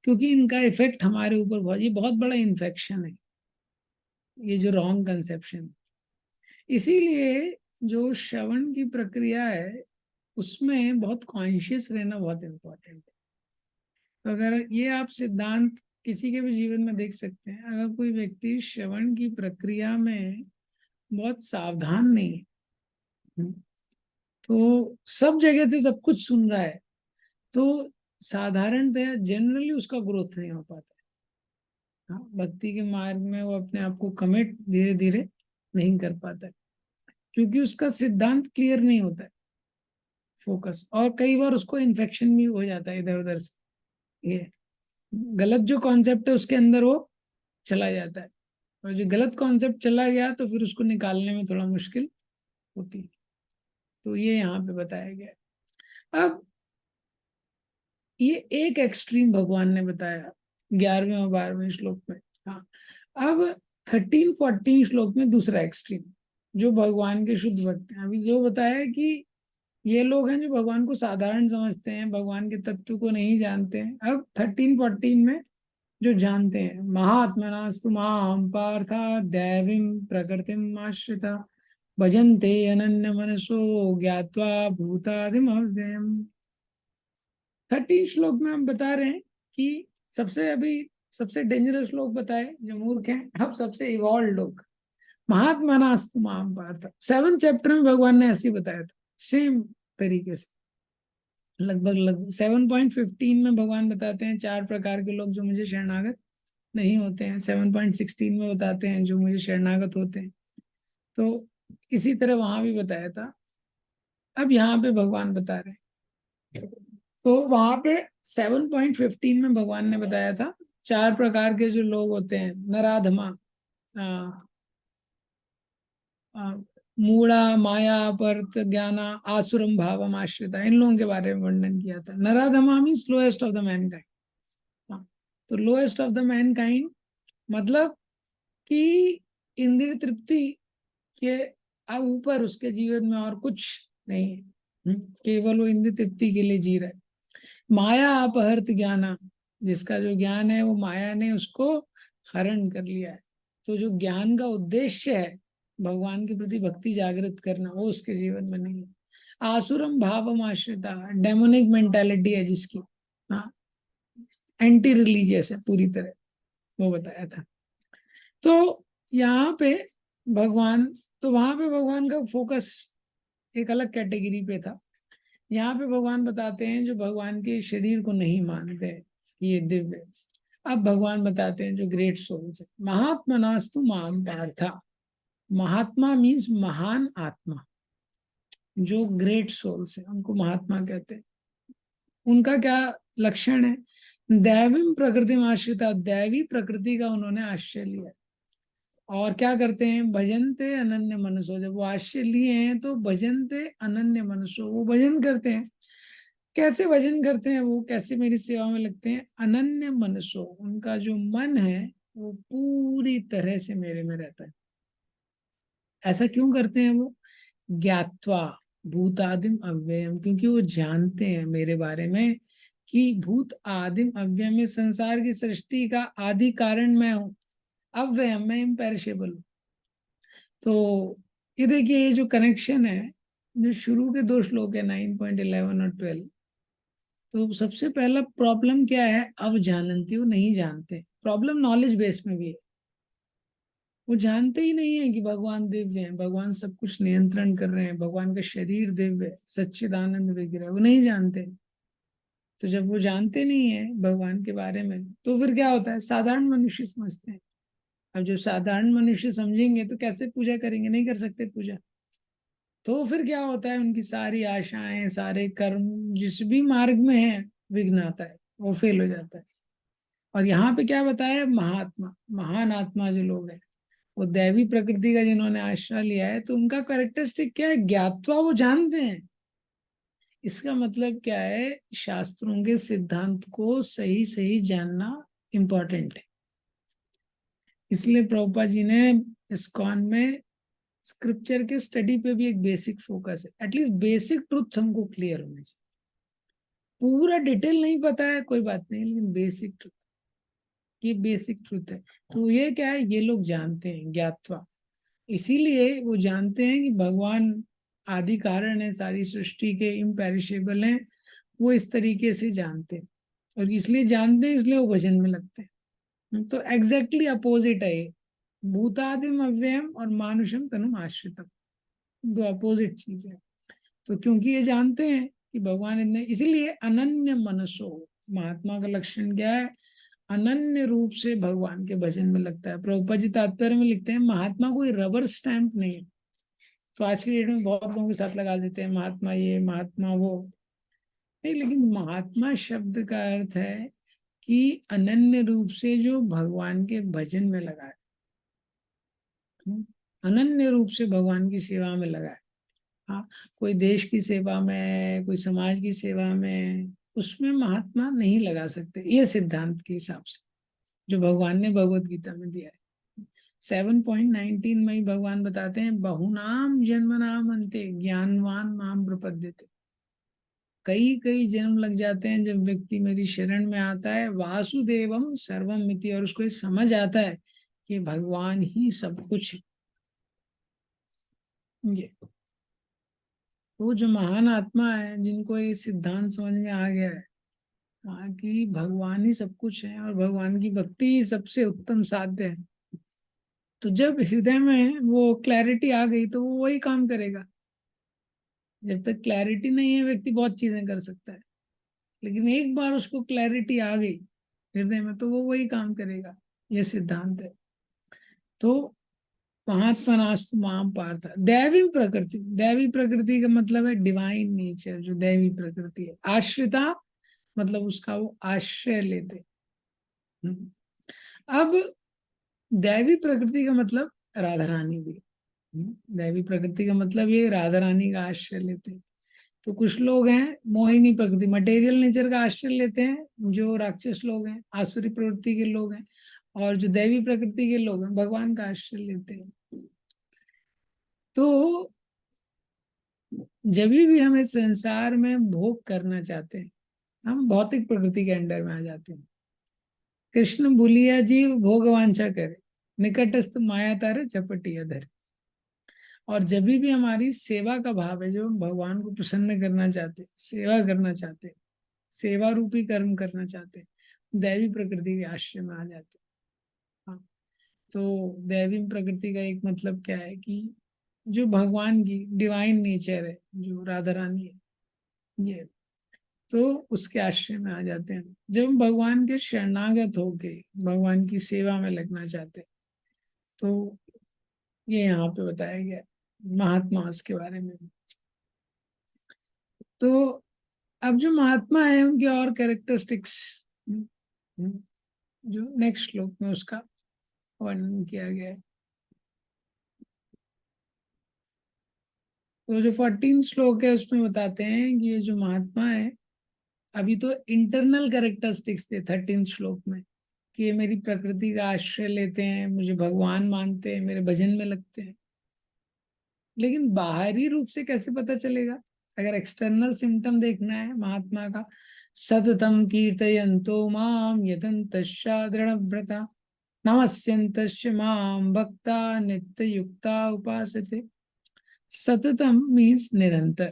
क्योंकि इनका इफेक्ट हमारे ऊपर बहुत, ये बहुत बड़ा इन्फेक्शन है, ये जो रॉन्ग कंसेप्शन। इसीलिए जो श्रवण की प्रक्रिया है, उसमें बहुत कॉन्शियस रहना बहुत इम्पोर्टेंट है। तो अगर ये आप सिद्धांत किसी के भी जीवन में देख सकते हैं, अगर कोई व्यक्ति श्रवण की प्रक्रिया में बहुत सावधान नहीं है, तो सब जगह से सब कुछ सुन रहा है, तो साधारणतः जनरली उसका ग्रोथ नहीं हो पाता है। हाँ, भक्ति के मार्ग में वो अपने आप को कमिट धीरे धीरे नहीं कर पाता है, क्योंकि उसका सिद्धांत क्लियर नहीं होता है, फोकस, और कई बार उसको इन्फेक्शन भी हो जाता है इधर उधर से। ये गलत जो कॉन्सेप्ट है उसके अंदर वो चला जाता है, और जो गलत कॉन्सेप्ट चला गया तो फिर उसको निकालने में थोड़ा मुश्किल होती है। तो ये यहाँ पे बताया गया है। अब ये एक एक्सट्रीम भगवान ने बताया 11वें और 12वें श्लोक में। हाँ, अब 13-14 श्लोक में दूसरा एक्सट्रीम, जो भगवान के शुद्ध भक्त हैं। अभी जो बताया है कि ये लोग हैं जो भगवान को साधारण समझते हैं, भगवान के तत्व को नहीं जानते हैं। अब 13-14 में जो जानते हैं, महात्मनास्तु मां पार्था दैवीं प्रकृतिम आश्रिता भजन्ते अनन्य मनसो ज्ञात्वा भूतादिम अव्ययम्। 13 श्लोक में हम बता रहे हैं कि सबसे डेंजरस लोग बताए जो मूर्ख हैं, अब सबसे इवॉल्व लोग, महात्मनास्तु मां पार्थ। 7 चैप्टर में भगवान ने ऐसे ही बताया था, सेम तरीके से। लगभग 7.15 में भगवान बताते हैं 4 प्रकार के लोग जो मुझे शरणागत नहीं होते हैं, 7.16 में बताते हैं जो मुझे शरणागत होते हैं। तो इसी तरह वहां भी बताया था, अब यहाँ पे भगवान बता रहे हैं। तो वहां पे 7.15 में भगवान ने बताया था 4 प्रकार के जो लोग होते हैं, नराधमा, मूढ़ा, माया परत ज्ञाना, आसुरम भावम आश्रिता, इन लोगों के बारे में वर्णन किया था। नराधमा means lowest of the mankind. तो lowest of the mankind मतलब कि इंद्रिय तृप्ति के अब ऊपर उसके जीवन में और कुछ नहीं है, केवल वो इंद्रिय तृप्ति के लिए जी रहा है। माया अपहृत ज्ञाना, जिसका जो ज्ञान है वो माया ने उसको हरण कर लिया है। तो जो ज्ञान का उद्देश्य है भगवान के प्रति भक्ति जागृत करना, वो उसके जीवन में नहीं है। आसुरम भावम आश्रिता, डेमोनिक मेंटालिटी है जिसकी, हाँ, एंटी रिलीजियस है पूरी तरह, वो बताया था। तो यहाँ पे भगवान, तो वहां पे भगवान का फोकस एक अलग कैटेगरी पे था। यहाँ पे भगवान बताते हैं जो भगवान के शरीर को नहीं मानते कि ये दिव्य। अब भगवान बताते हैं जो ग्रेट सोल्स है, महात्मनास्तु माम पार्था। महात्मा मीन्स महान आत्मा, जो ग्रेट सोल्स है उनको महात्मा कहते हैं। उनका क्या लक्षण है? दैवीं प्रकृति में आश्रिता, दैवी प्रकृति का उन्होंने आश्रय लिया। और क्या करते हैं? भजनते अनन्य मनसो, जब वो आश्रय लिए हैं तो भजनते अनन्य मनसो, वो भजन करते हैं। कैसे भजन करते हैं वो, कैसे मेरी सेवा में लगते हैं? अनन्य मनसो, उनका जो मन है वो पूरी तरह से मेरे में रहता है। ऐसा क्यों करते हैं वो? ज्ञात्वा भूतादिम अव्ययम, क्योंकि वो जानते हैं मेरे बारे में कि भूत आदिम अव्यय में, संसार की सृष्टि का आदि कारण मैं हूं, अव्ययम, मैं इम्पेरिशेबल हूं। तो ये देखिए, ये जो कनेक्शन है, जो शुरू के 2 श्लोक है 9.11 और 12, तो सबसे पहला प्रॉब्लम क्या है? अब जानती, वो नहीं जानते। प्रॉब्लम नॉलेज बेस में भी है, वो जानते ही नहीं है कि भगवान दिव्य है, भगवान सब कुछ नियंत्रण कर रहे हैं, भगवान का शरीर दिव्य है, सच्चिदानंद विग्रह, वो नहीं जानते। तो जब वो जानते नहीं है भगवान के बारे में, तो फिर क्या होता है? साधारण मनुष्य समझते हैं। अब जो साधारण मनुष्य समझेंगे तो कैसे पूजा करेंगे? नहीं कर सकते पूजा। तो फिर क्या होता है? उनकी सारी आशाएं, सारे कर्म जिस भी मार्ग में है, विघ्न आता है, वो फेल हो जाता है। और यहाँ पे क्या बताया? महात्मा, महान आत्मा जो लोग हैं, वो दैवी प्रकृति का जिन्होंने आश्रय लिया है, तो उनका कैरेक्टरिस्टिक क्या है? ज्ञात्वा, वो जानते हैं। इसका मतलब क्या है? शास्त्रों के सिद्धांत को सही सही जानना इंपॉर्टेंट है। इसलिए प्रभुपाद जी ने इस्कॉन में स्क्रिप्चर के स्टडी पे भी एक बेसिक फोकस है। एटलीस्ट बेसिक ट्रुथ हमको क्लियर होने चाहिए। पूरा डिटेल नहीं पता है कोई बात नहीं, लेकिन बेसिक ट्रुथ, ये बेसिक ट्रुथ है। तो ये क्या है? ये लोग जानते हैं, ज्ञात्वा। इसीलिए वो जानते हैं कि भगवान आदि कारण है, सारी सृष्टि के इम्पेरिशेबल हैं। वो इस तरीके से जानते हैं, और इसलिए जानते हैं, इसलिए वो भजन में लगते हैं। तो एग्जैक्टली अपोजिट है ये, भूतादिम अव्ययम और मानुषम तनुम आश्रितम, दो अपोजिट चीज है। तो क्योंकि ये जानते हैं कि भगवान इतने, इसीलिए अनन्य मनसो, महात्मा का लक्षण क्या है, अनन्य रूप से भगवान के भजन में लगता है। प्रभुपा जी तात्पर्य में लिखते हैं महात्मा कोई रबर स्टैंप नहीं है। तो आज की डेट में बहुत लोगों के साथ लगा देते हैं महात्मा ये महात्मा वो, नहीं, लेकिन महात्मा शब्द का अर्थ है कि अनन्य रूप से जो भगवान के भजन में लगा है, अनन्य रूप से भगवान की सेवा में लगा है। हाँ, कोई देश की सेवा में, कोई समाज की सेवा में, उसमें महात्मा नहीं लगा सकते, ये सिद्धांत के हिसाब से जो भगवान ने भगवत गीता में दिया है। 7.19 में ही भगवान बताते हैं, बहुनाम जन्मनाम अंते ज्ञानवान माम प्रपद्यते। कई कई जन्म लग जाते हैं जब व्यक्ति मेरी शरण में आता है, वासुदेवम सर्वम मिति, और उसको ये समझ आता है कि भगवान ही सब कुछ है। ये वो जो महान आत्मा है जिनको ये सिद्धांत समझ में आ गया है, हाँ, कि भगवान ही सब कुछ है और भगवान की भक्ति ही सबसे उत्तम साध्य है, तो जब हृदय में वो क्लैरिटी आ गई तो वो वही काम करेगा। जब तक क्लैरिटी नहीं है व्यक्ति बहुत चीजें कर सकता है, लेकिन एक बार उसको क्लैरिटी आ गई हृदय में तो वो वही काम करेगा। ये सिद्धांत है। तो महात्मनास्तु माम पार्थ, दैवी प्रकृति, दैवी प्रकृति का मतलब है डिवाइन नेचर, जो दैवी प्रकृति है। आश्रिता मतलब उसका वो आश्रय लेते। हम्म। अब दैवी प्रकृति का मतलब राधा रानी भी। दैवी प्रकृति का मतलब ये राधा रानी का आश्रय लेते हैं। तो कुछ लोग हैं मोहिनी प्रकृति, मटेरियल नेचर का आश्रय लेते हैं, जो राक्षस लोग हैं, आसुरी प्रवृत्ति के लोग हैं, और जो दैवी प्रकृति के लोग हैं भगवान का आश्रय लेते हैं। तो जब भी हमें संसार में भोग करना चाहते हैं, हम भौतिक प्रकृति के अंडर में आ जाते हैं। कृष्ण भूलिया जीव भोग वांछा करे, निकटस्थ माया तारे झपटी अधर। और जब भी हमारी सेवा का भाव है, जो हम भगवान को प्रसन्न करना चाहते हैं, सेवा करना चाहते हैं, सेवा रूपी कर्म करना चाहते हैं, दैवी प्रकृति के आश्रय में आ जाते हैं। हाँ, तो दैवी प्रकृति का एक मतलब क्या है कि जो भगवान की डिवाइन नेचर है, जो राधा रानी है, ये तो उसके आश्रय में आ जाते हैं। जब हम भगवान के शरणागत होके भगवान की सेवा में लगना चाहते हैं, तो ये यहाँ पे बताया गया महात्मास के बारे में। तो अब जो महात्मा है उनके और कैरेक्टरिस्टिक्स जो नेक्स्ट श्लोक में उसका वर्णन किया गया है। तो जो 14 श्लोक है उसमें बताते हैं कि ये जो महात्मा है, अभी तो इंटरनल कैरेक्टरिस्टिक्स थे 13 श्लोक में, कि ये मेरी प्रकृति का आश्रय लेते हैं, मुझे भगवान मानते हैं, मेरे भजन में लगते हैं। लेकिन बाहरी रूप से कैसे पता चलेगा? अगर एक्सटर्नल सिम्टम देखना है महात्मा का, सततम कीर्तयन्तो माम यतन्तश्च दृढ़व्रता नमस्यन्तश्च माम भक्ता नित्य युक्ता उपासते। सततम मीन्स निरंतर,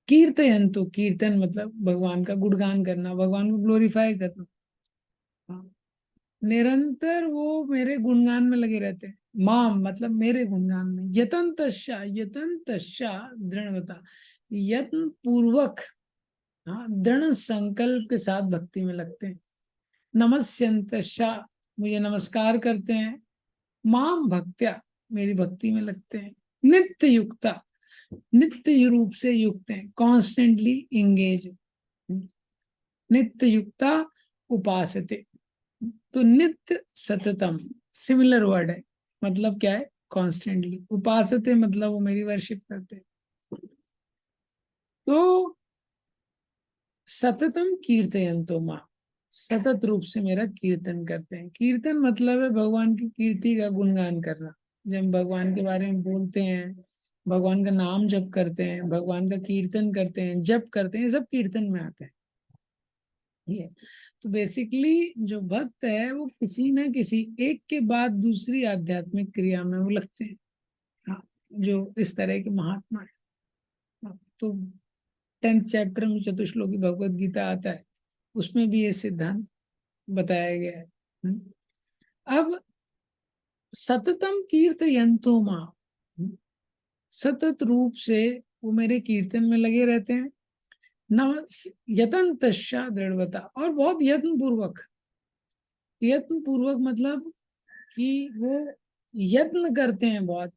कीर्तयन्तो, कीर्तन मतलब भगवान का गुणगान करना, भगवान को ग्लोरीफाई करना। हाँ, निरंतर वो मेरे गुणगान में लगे रहते हैं। माम मतलब मेरे गुणगान में, यतन तस्या दृढ़ता, यत्न पूर्वक, हाँ, दृढ़ संकल्प के साथ भक्ति में लगते हैं। नमस्यन्तशा मुझे नमस्कार करते हैं, माम भक्त्या मेरी भक्ति में लगते हैं, नित्य युक्ता नित्य रूप से युक्त हैं, कॉन्स्टेंटली इंगेज, नित्य युक्ता उपासते। तो नित्य सततम सिमिलर वर्ड है, मतलब क्या है? कॉन्स्टेंटली। उपासते मतलब वो मेरी वर्शिप करते हैं। तो सततम कीर्तयन्तो मां, सतत रूप से मेरा कीर्तन करते हैं। कीर्तन मतलब है भगवान की कीर्ति का गुणगान करना। जब हम भगवान के बारे में बोलते हैं, भगवान का नाम जप करते हैं, भगवान का कीर्तन करते हैं, जप करते हैं, ये सब कीर्तन में आते हैं। ये तो बेसिकली जो भक्त है वो किसी न किसी एक के बाद दूसरी आध्यात्मिक क्रिया में वो लगते हैं। हाँ, जो इस तरह के महात्मा है। हाँ, तो 10th चैप्टर में चतुश्लोकी भगवत गीता आता है, उसमें भी ये सिद्धांत बताया गया है। अब सततम कीर्तयन्तो मां, सतत रूप से वो मेरे कीर्तन में लगे रहते हैं। न यतन तस्या दृढ़वता, और बहुत यत्न पूर्वक, यत्न पूर्वक मतलब कि वो यत्न करते हैं बहुत।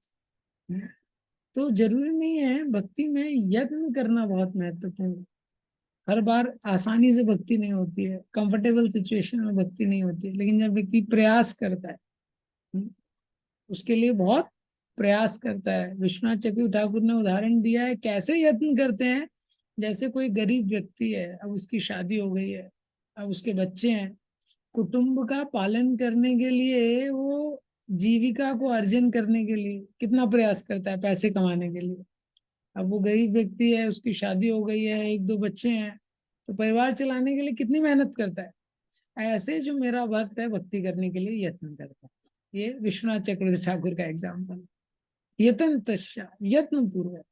तो जरूरी नहीं है, भक्ति में यत्न करना बहुत महत्वपूर्ण है। हर बार आसानी से भक्ति नहीं होती है, कंफर्टेबल सिचुएशन में भक्ति नहीं होती है, लेकिन जब व्यक्ति प्रयास करता है, उसके लिए बहुत प्रयास करता है। विश्वनाथ चक्रवर्ती ठाकुर ने उदाहरण दिया है कैसे यत्न करते हैं। जैसे कोई गरीब व्यक्ति है, अब उसकी शादी हो गई है, अब उसके बच्चे हैं, कुटुंब का पालन करने के लिए वो जीविका को अर्जन करने के लिए कितना प्रयास करता है, पैसे कमाने के लिए। अब वो गरीब व्यक्ति है, उसकी शादी हो गई है, एक दो बच्चे हैं, तो परिवार चलाने के लिए कितनी मेहनत करता है। ऐसे जो मेरा भक्त है भक्ति करने के लिए यत्न करता है। ये विश्वनाथ चक्रवर्ती ठाकुर का एग्जाम्पल। यत्न तस्या, यत्न पूर्वक।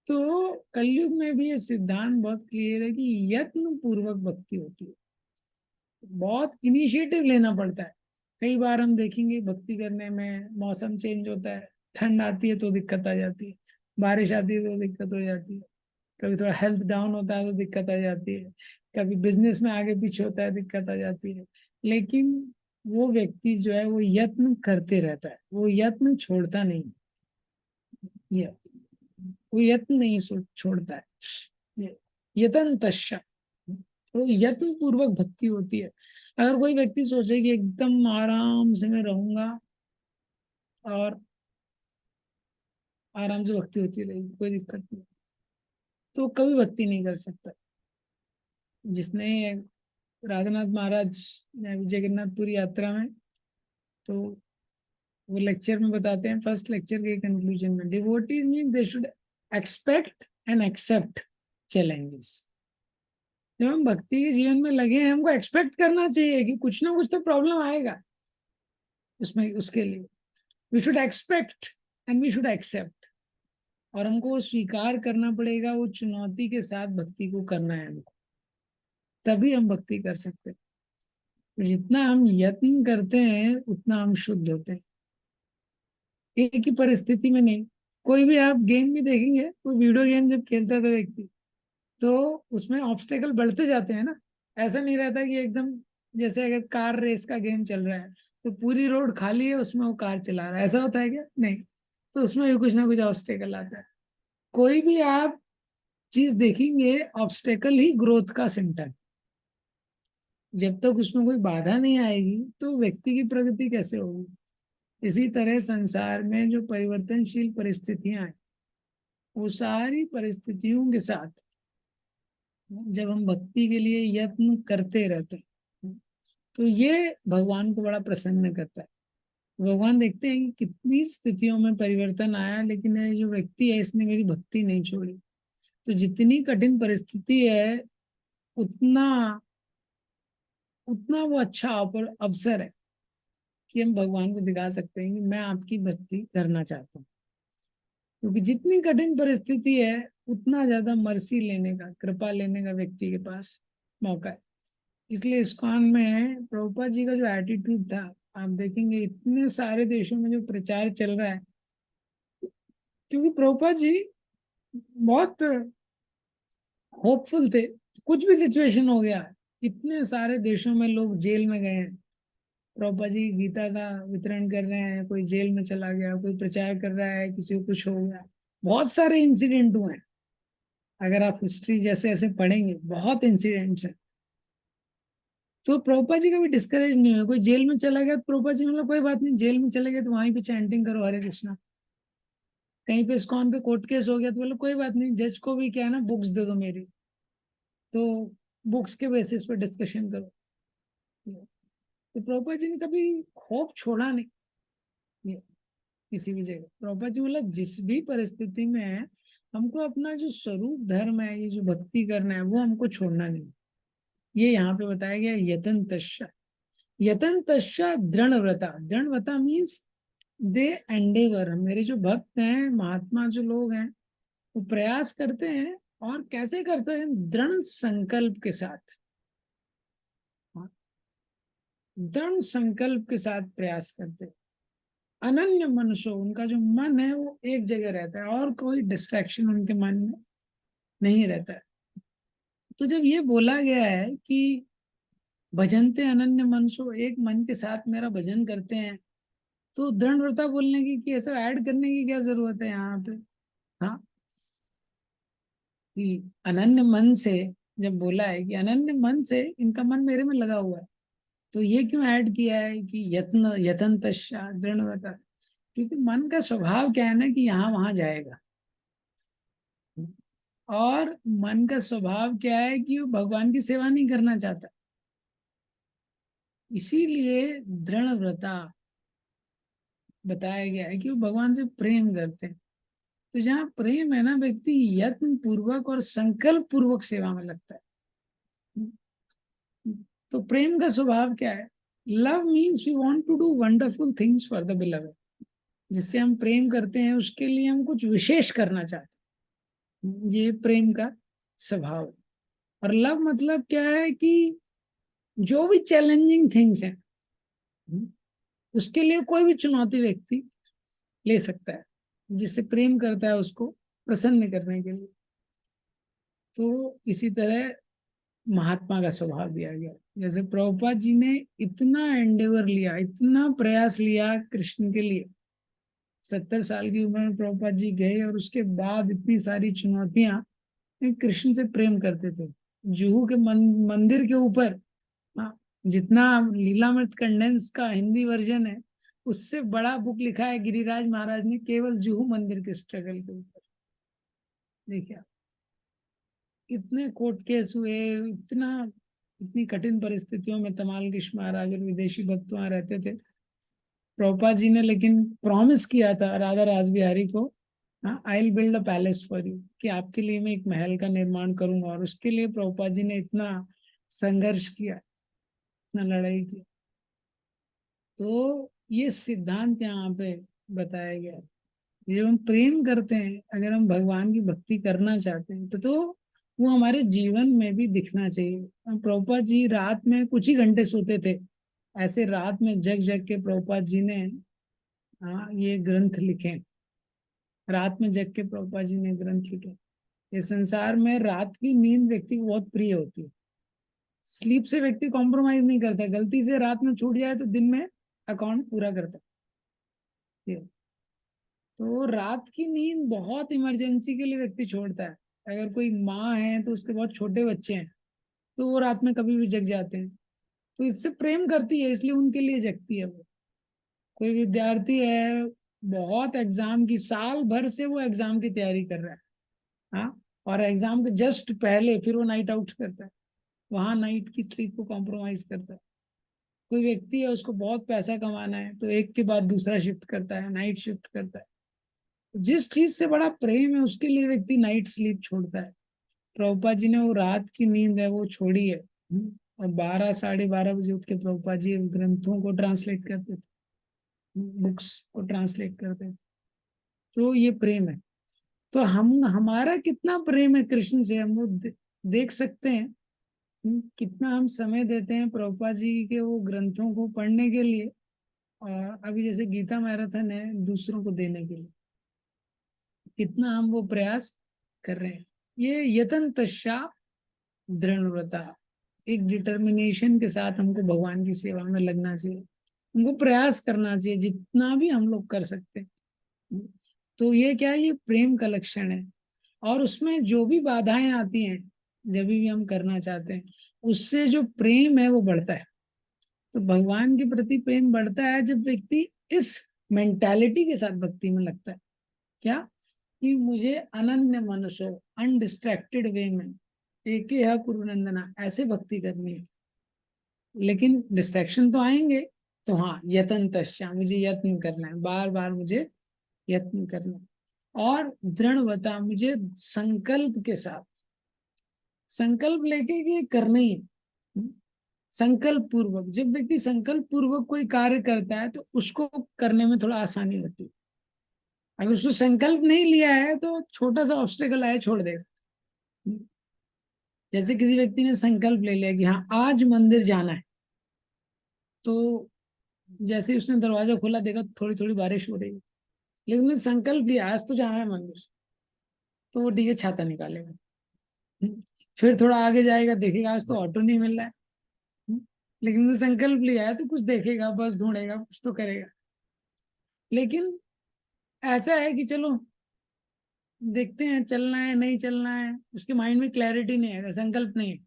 तो कलयुग में भी ये सिद्धांत बहुत क्लियर है कि यत्न पूर्वक भक्ति होती है। बहुत इनिशिएटिव लेना पड़ता है। कई बार हम देखेंगे भक्ति करने में मौसम चेंज होता है, ठंड आती है तो दिक्कत आ जाती है, बारिश आती है तो दिक्कत हो जाती है, कभी थोड़ा हेल्थ डाउन होता है तो दिक्कत आ जाती है, कभी बिजनेस में आगे पीछे होता है दिक्कत आ जाती है। लेकिन वो व्यक्ति जो है वो यत्न करते रहता है, वो यत्न छोड़ता नहीं। ये वो यत्न नहीं छोड़ता है। ये यतन तस्या, तो यत्न पूर्वक भक्ति होती है। अगर कोई व्यक्ति सोचे कि एकदम आराम से मैं रहूंगा और आराम से भक्ति होती रहेगी, कोई दिक्कत नहीं, तो कभी भक्ति नहीं कर सकता। जिसने राधानाथ महाराज ने जगन्नाथपुरी यात्रा में, तो वो लेक्चर में बताते हैं, फर्स्ट लेक्चर के कंक्लूजन में, devotees mean they should expect and accept challenges. जब हम भक्ति के जीवन में लगे हैं, हमको एक्सपेक्ट करना चाहिए कि कुछ ना कुछ तो प्रॉब्लम आएगा उसमें, उसके लिए we should expect and we should accept, और हमको वो स्वीकार करना पड़ेगा, वो चुनौती के साथ भक्ति को करना है हमको, तभी हम भक्ति कर सकते हैं। तो जितना हम यत्न करते हैं उतना हम शुद्ध होते हैं, एक ही परिस्थिति में नहीं। कोई भी आप गेम भी देखेंगे, कोई वीडियो गेम जब खेलता था व्यक्ति, तो उसमें ऑब्स्टेकल बढ़ते जाते हैं ना। ऐसा नहीं रहता कि एकदम, जैसे अगर कार रेस का गेम चल रहा है तो पूरी रोड खाली है, उसमें वो कार चला रहा है, ऐसा होता है क्या? नहीं। तो उसमें भी कुछ ना कुछ ऑब्स्टेकल आता है। कोई भी आप चीज देखेंगे, ऑब्स्टेकल ही ग्रोथ का सेंटर। जब तक उसमें कोई बाधा नहीं आएगी तो व्यक्ति की प्रगति कैसे होगी। इसी तरह संसार में जो परिवर्तनशील परिस्थितियां हैं, वो सारी परिस्थितियों के साथ जब हम भक्ति के लिए यत्न करते रहते हैं, तो ये भगवान को बड़ा प्रसन्न करता है। भगवान देखते हैं कि कितनी स्थितियों में परिवर्तन आया, लेकिन ये जो व्यक्ति है इसने मेरी भक्ति नहीं छोड़ी। तो जितनी कठिन परिस्थिति है, उतना उतना वो अच्छा अवसर है कि हम भगवान को दिखा सकते हैं कि मैं आपकी भक्ति करना चाहता हूँ। क्योंकि जितनी कठिन परिस्थिति है, उतना ज्यादा मर्सी लेने का, कृपा लेने का व्यक्ति के पास मौका है। इसलिए इस्कॉन में प्रभुपाद जी का जो एटीट्यूड था, आप देखेंगे इतने सारे देशों में जो प्रचार चल रहा है, क्योंकि प्रभुपाद जी बहुत होपफुल थे। कुछ भी सिचुएशन हो गया, इतने सारे देशों में लोग जेल में गए हैं, प्रभुपाद जी गीता का वितरण कर रहे हैं, कोई जेल में चला गया, कोई प्रचार कर रहा है, किसी को कुछ हो गया। बहुत सारे इंसिडेंट हुए हैं, अगर आप हिस्ट्री जैसे ऐसे पढ़ेंगे बहुत इंसिडेंट्स हैं। तो प्रभुपाद जी कभी डिस्करेज नहीं हुआ। कोई जेल में चला गया तो प्रभुपाद जी मतलब कोई बात नहीं, जेल में चले गए तो वहीं पे चैंटिंग करो हरे कृष्णा। कहीं पे इस्कॉन पे कोर्ट केस हो गया तो बोलो कोई बात नहीं, जज को भी क्या है ना, बुक्स दे दो मेरी, तो बुक्स के बेसिस पे डिस्कशन करो। तो प्रभुपाद जी ने कभी होप छोड़ा नहीं ये, किसी भी जगह। प्रभुपाद जी बोला जिस भी परिस्थिति में है, हमको अपना जो स्वरूप धर्म है, ये जो भक्ति करना है, वो हमको छोड़ना नहीं। ये यहाँ पे बताया गया यतन तस्या, यतन तस्या दृढ़ व्रता। दृढ़ व्रता मीन्स दे एंडेवर। मेरे जो भक्त हैं, महात्मा जो लोग हैं, वो प्रयास करते हैं। और कैसे करते हैं? दृढ़ संकल्प के साथ। हाँ, दृढ़ संकल्प के साथ प्रयास करते हैं। अनन्य मनुष्य, उनका जो मन है वो एक जगह रहता है और कोई डिस्ट्रैक्शन उनके मन में नहीं रहता है। तो जब ये बोला गया है कि भजनते अनन्य मनुष्य, एक मन के साथ मेरा भजन करते हैं, तो दृढ़व्रता बोलने की कि ऐसा ऐड करने की क्या जरूरत है यहाँ पे। हाँ, कि अनन्य मन से, जब बोला है कि अनन्य मन से इनका मन मेरे में लगा हुआ है, तो ये क्यों ऐड किया है कि यत्न यतन तस्या दृढ़व्रता। क्योंकि मन का स्वभाव क्या है ना कि यहाँ वहां जाएगा, और मन का स्वभाव क्या है कि वो भगवान की सेवा नहीं करना चाहता। इसीलिए दृढ़ व्रता बताया गया है कि वो भगवान से प्रेम करते हैं। तो जहाँ प्रेम है ना, व्यक्ति यत्न पूर्वक और संकल्प पूर्वक सेवा में लगता है। तो प्रेम का स्वभाव क्या है? Love means we want to do wonderful things for the beloved. जिससे हम प्रेम करते हैं उसके लिए हम कुछ विशेष करना चाहते हैं, ये प्रेम का स्वभाव है। और लव मतलब क्या है कि जो भी चैलेंजिंग थिंग्स हैं, उसके लिए कोई भी चुनौती व्यक्ति ले सकता है, जिससे प्रेम करता है उसको प्रसन्न करने के लिए। तो इसी तरह महात्मा का स्वभाव दिया गया। जैसे प्रभुपाद जी ने इतना एंडेवर लिया, इतना प्रयास लिया कृष्ण के लिए। 70 साल की उम्र में प्रभुपाद जी गए और उसके बाद इतनी सारी चुनौतियां, कृष्ण से प्रेम करते थे। जुहू के मंदिर के ऊपर, हाँ, जितना लीलामृत कंडेंस का हिंदी वर्जन है, उससे बड़ा बुक लिखा है गिरिराज महाराज ने केवल जुहू मंदिर के स्ट्रगल के ऊपर। देखिए, इतने कोर्ट केस हुए, इतना इतनी कठिन परिस्थितियों में तमाल कृष्ण महाराज और विदेशी भक्त वहां रहते थे। प्रभुपाद जी ने लेकिन प्रॉमिस किया था राधा रास बिहारी को, हाँ, I will build a palace for you, कि आपके लिए मैं एक महल का निर्माण करूंगा। और उसके लिए प्रभुपाद जी ने इतना संघर्ष किया, इतना लड़ाई की। तो ये सिद्धांत यहाँ पे बताया गया है। जब हम प्रेम करते हैं, अगर हम भगवान की भक्ति करना चाहते हैं, तो वो हमारे जीवन में भी दिखना चाहिए। प्रभुपाद जी रात में कुछ ही घंटे सोते थे। ऐसे रात में जग जग के प्रभुपाद जी ने, हाँ, ये ग्रंथ लिखे। रात में जग के प्रभुपाद जी ने ग्रंथ लिखे। ये संसार में रात की नींद व्यक्ति को बहुत प्रिय होती है। स्लीप से व्यक्ति कॉम्प्रोमाइज नहीं करता, गलती से रात में छूट जाए तो दिन में अकाउंट पूरा करता है। तो रात की नींद बहुत इमरजेंसी के लिए व्यक्ति छोड़ता है। अगर कोई माँ है तो उसके बहुत छोटे बच्चे हैं, तो वो रात में कभी भी जग जाते हैं, तो इससे प्रेम करती है, इसलिए उनके लिए जगती है वो। कोई विद्यार्थी है, बहुत एग्जाम की साल भर से वो एग्जाम की तैयारी कर रहा है, हाँ, और एग्जाम के जस्ट पहले फिर वो नाइट आउट करता है, वहां नाइट की स्लीप को कॉम्प्रोमाइज करता है। कोई व्यक्ति है, उसको बहुत पैसा कमाना है, तो एक के बाद दूसरा शिफ्ट करता है, नाइट शिफ्ट करता है। जिस चीज से बड़ा प्रेम है उसके लिए व्यक्ति नाइट स्लीप छोड़ता है। प्रभुपाद जी ने वो रात की नींद है वो छोड़ी है। और 12 साढ़े 12 बजे उठ के प्रभुपाद जी ग्रंथों को ट्रांसलेट करते थे, बुक्स को ट्रांसलेट करते थे। तो ये प्रेम है। तो हम, हमारा कितना प्रेम है कृष्ण से, हम वो देख सकते हैं। कितना हम समय देते हैं प्रभुपाद जी के वो ग्रंथों को पढ़ने के लिए। और अभी जैसे गीता मैराथन है दूसरों को देने के लिए, कितना हम वो प्रयास कर रहे हैं। ये यतन तस्या दृढ़व्रता, एक डिटर्मिनेशन के साथ हमको भगवान की सेवा में लगना चाहिए। हमको प्रयास करना चाहिए जितना भी हम लोग कर सकते हैं। तो ये क्या है, ये प्रेम का लक्षण है। और उसमें जो भी बाधाएं आती हैं, जब भी हम करना चाहते हैं, उससे जो प्रेम है वो बढ़ता है। तो भगवान के प्रति प्रेम बढ़ता है जब व्यक्ति इस मेंटालिटी के साथ भक्ति में लगता है। क्या? कि मुझे अनन्य मनुष्य, अनडिस्ट्रैक्टेड वे में एक ही है कुरु नंदना, ऐसे भक्ति करनी है। लेकिन डिस्ट्रैक्शन तो आएंगे, तो हाँ, यत्न तस्या, मुझे यत्न करना है, बार बार मुझे यत्न करना है। और दृढ़वता, मुझे संकल्प के साथ, संकल्प लेके कि ये करना ही है। संकल्प पूर्वक, जब व्यक्ति संकल्प पूर्वक कोई कार्य करता है तो उसको करने में थोड़ा आसानी होती है। अगर उसको संकल्प नहीं लिया है तो छोटा सा ऑब्स्टेकल आए छोड़ देगा। जैसे किसी व्यक्ति ने संकल्प ले लिया कि हाँ आज मंदिर जाना है, तो जैसे ही उसने दरवाजा खोला, देखा थोड़ी थोड़ी बारिश हो रही है, लेकिन उसने संकल्प लिया आज तो जाना है मंदिर, तो वो ठीक है छाता निकालेगा। हम्म। फिर थोड़ा आगे जाएगा, देखेगा आज तो ऑटो नहीं मिल रहा है। हम्म। लेकिन उसने संकल्प लिया है तो कुछ देखेगा, बस ढूंढेगा, कुछ तो करेगा। लेकिन ऐसा है कि चलो देखते हैं, चलना है नहीं चलना है, उसके माइंड में क्लैरिटी नहीं है, अगर संकल्प नहीं है।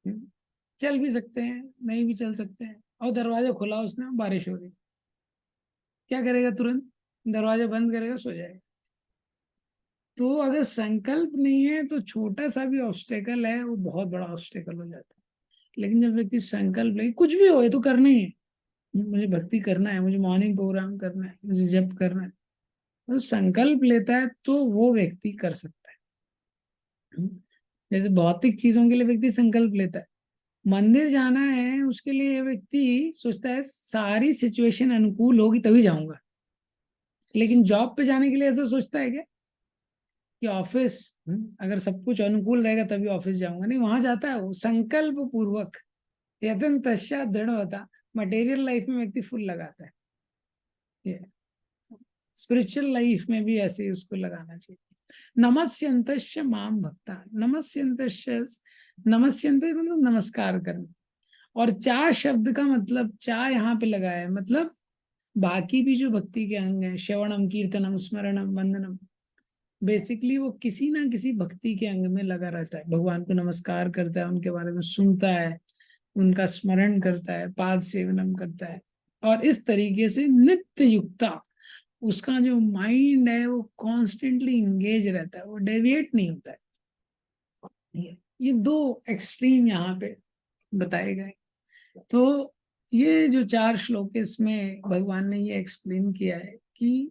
हम्म। चल भी सकते हैं, नहीं भी चल सकते हैं, और दरवाजा खुला उसने, बारिश हो रही, क्या करेगा? तुरंत दरवाजा बंद करेगा, सो जाएगा। तो अगर संकल्प नहीं है तो छोटा सा भी ऑब्स्टेकल है वो बहुत बड़ा ऑब्स्टेकल हो जाता है। लेकिन जब व्यक्ति संकल्प ले, कुछ भी हो ये तो करना ही है, मुझे भक्ति करना है, मुझे मॉर्निंग प्रोग्राम करना है, मुझे जप करना है, तो संकल्प लेता है तो वो व्यक्ति कर सकता है। जैसे भौतिक चीजों के लिए व्यक्ति संकल्प लेता है, मंदिर जाना है उसके लिए ये व्यक्ति सोचता है सारी सिचुएशन अनुकूल होगी तभी जाऊंगा। लेकिन जॉब पे जाने के लिए ऐसा सोचता है क्या कि ऑफिस अगर सब कुछ अनुकूल रहेगा तभी ऑफिस जाऊंगा? नहीं, वहां जाता है वो संकल्प पूर्वक, यतन तस्या दृढ़ होता। मटेरियल लाइफ में व्यक्ति फुल लगाता है, ये स्पिरिचुअल लाइफ में भी ऐसे ही उसको लगाना चाहिए। नमस्यन्तश्च माम भक्ता, नमस्यन्तश्च, नमस्यन्त मतलब नमस्कार करना। और चा शब्द का मतलब, चा यहाँ पे लगा है, मतलब बाकी भी जो भक्ति के अंग हैं, श्रवणम कीर्तनम स्मरणम वंदनम, बेसिकली वो किसी ना किसी भक्ति के अंग में लगा रहता है। भगवान को नमस्कार करता है, उनके बारे में सुनता है, उनका स्मरण करता है, पाद सेवनम करता है। और इस तरीके से नित्य युक्ता उसका जो माइंड है वो कॉन्स्टेंटली इंगेज रहता है, वो डेविएट नहीं होता है। ये दो एक्सट्रीम यहाँ पे बताए गए। तो ये जो 4 श्लोक है इसमें भगवान ने ये एक्सप्लेन किया है कि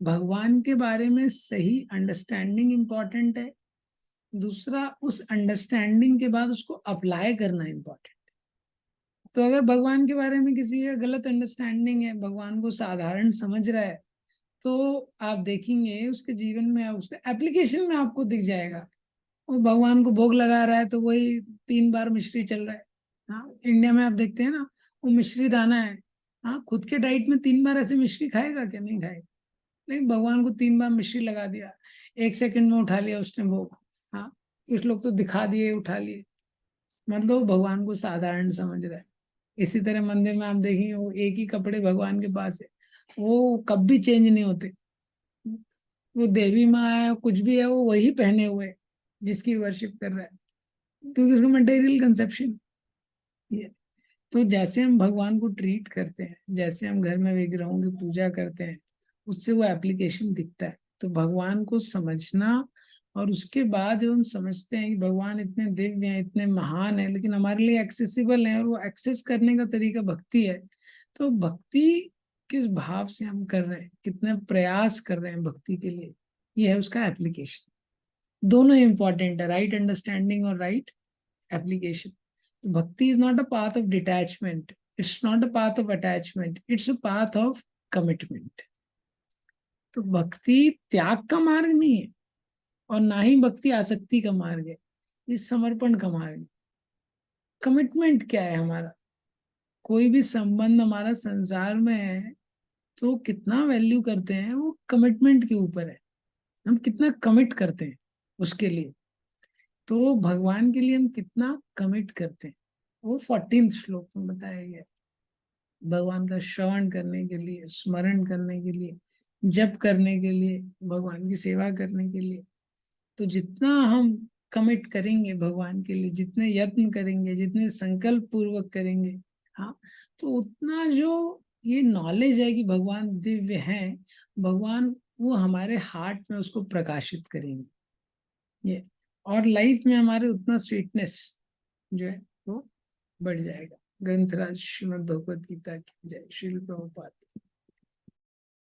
भगवान के बारे में सही अंडरस्टैंडिंग इम्पोर्टेंट है। दूसरा, उस अंडरस्टैंडिंग के बाद उसको अप्लाई करना इम्पोर्टेंट। तो अगर भगवान के बारे में किसी का गलत अंडरस्टैंडिंग है, भगवान को साधारण समझ रहा है, तो आप देखेंगे उसके जीवन में, उसके एप्लीकेशन में आपको दिख जाएगा। वो भगवान को भोग लगा रहा है तो वही 3 बार मिश्री चल रहा है। हाँ, इंडिया में आप देखते हैं ना, वो मिश्री दाना है। हाँ, खुद के डाइट में 3 बार ऐसे मिश्री खाएगा क्या? नहीं खाएगा। लेकिन भगवान को 3 बार मिश्री लगा दिया, 1 सेकंड में उठा लिया उसने भोग। हाँ, कुछ लोग तो दिखा दिए, उठा लिए, मतलब वो भगवान को साधारण समझ रहा है। इसी तरह मंदिर में आप देखेंगे वो एक ही कपड़े भगवान के पास है, वो कभी चेंज नहीं होते। वो देवी माँ है, कुछ भी है, वो वही पहने हुए है, जिसकी वर्शिप कर रहा है, क्योंकि उसका मटेरियल कंसेप्शन ये। तो जैसे हम भगवान को ट्रीट करते हैं, जैसे हम घर में विग्रहों की पूजा करते हैं, उससे वो एप्लीकेशन दिखता है। तो भगवान को समझना, और उसके बाद जब हम समझते हैं कि भगवान इतने दिव्य हैं, इतने महान है, लेकिन हमारे लिए एक्सेसिबल है, और वो एक्सेस करने का तरीका भक्ति है। तो भक्ति किस भाव से हम कर रहे हैं, कितने प्रयास कर रहे हैं भक्ति के लिए, ये है उसका एप्लीकेशन। दोनों इंपॉर्टेंट है, राइट अंडरस्टैंडिंग और right application. Bhakti is not a path of detachment. It's not a path of attachment. It's a path of commitment. तो भक्ति त्याग का मार्ग नहीं है, और ना ही भक्ति आसक्ति का मार्ग है, ये समर्पण का मार्ग है। कमिटमेंट क्या है हमारा? कोई भी संबंध हमारा संसार में है तो कितना वैल्यू करते हैं वो कमिटमेंट के ऊपर है, हम कितना कमिट करते हैं उसके लिए। तो भगवान के लिए हम कितना कमिट करते हैं, वो 14 श्लोक में बताया गया। भगवान का श्रवण करने के लिए, स्मरण करने के लिए, जप करने के लिए, भगवान की सेवा करने के लिए। तो जितना हम कमिट करेंगे भगवान के लिए, जितने यत्न करेंगे, जितने संकल्प पूर्वक करेंगे, हाँ, तो उतना जो ये नॉलेज है कि भगवान दिव्य है, भगवान वो हमारे हार्ट में उसको प्रकाशित करेंगे ये। और लाइफ में हमारे उतना स्वीटनेस जो है वो बढ़ जाएगा। ग्रंथराज श्रीमद् भगवद गीता की जय। श्रील प्रभुपाद।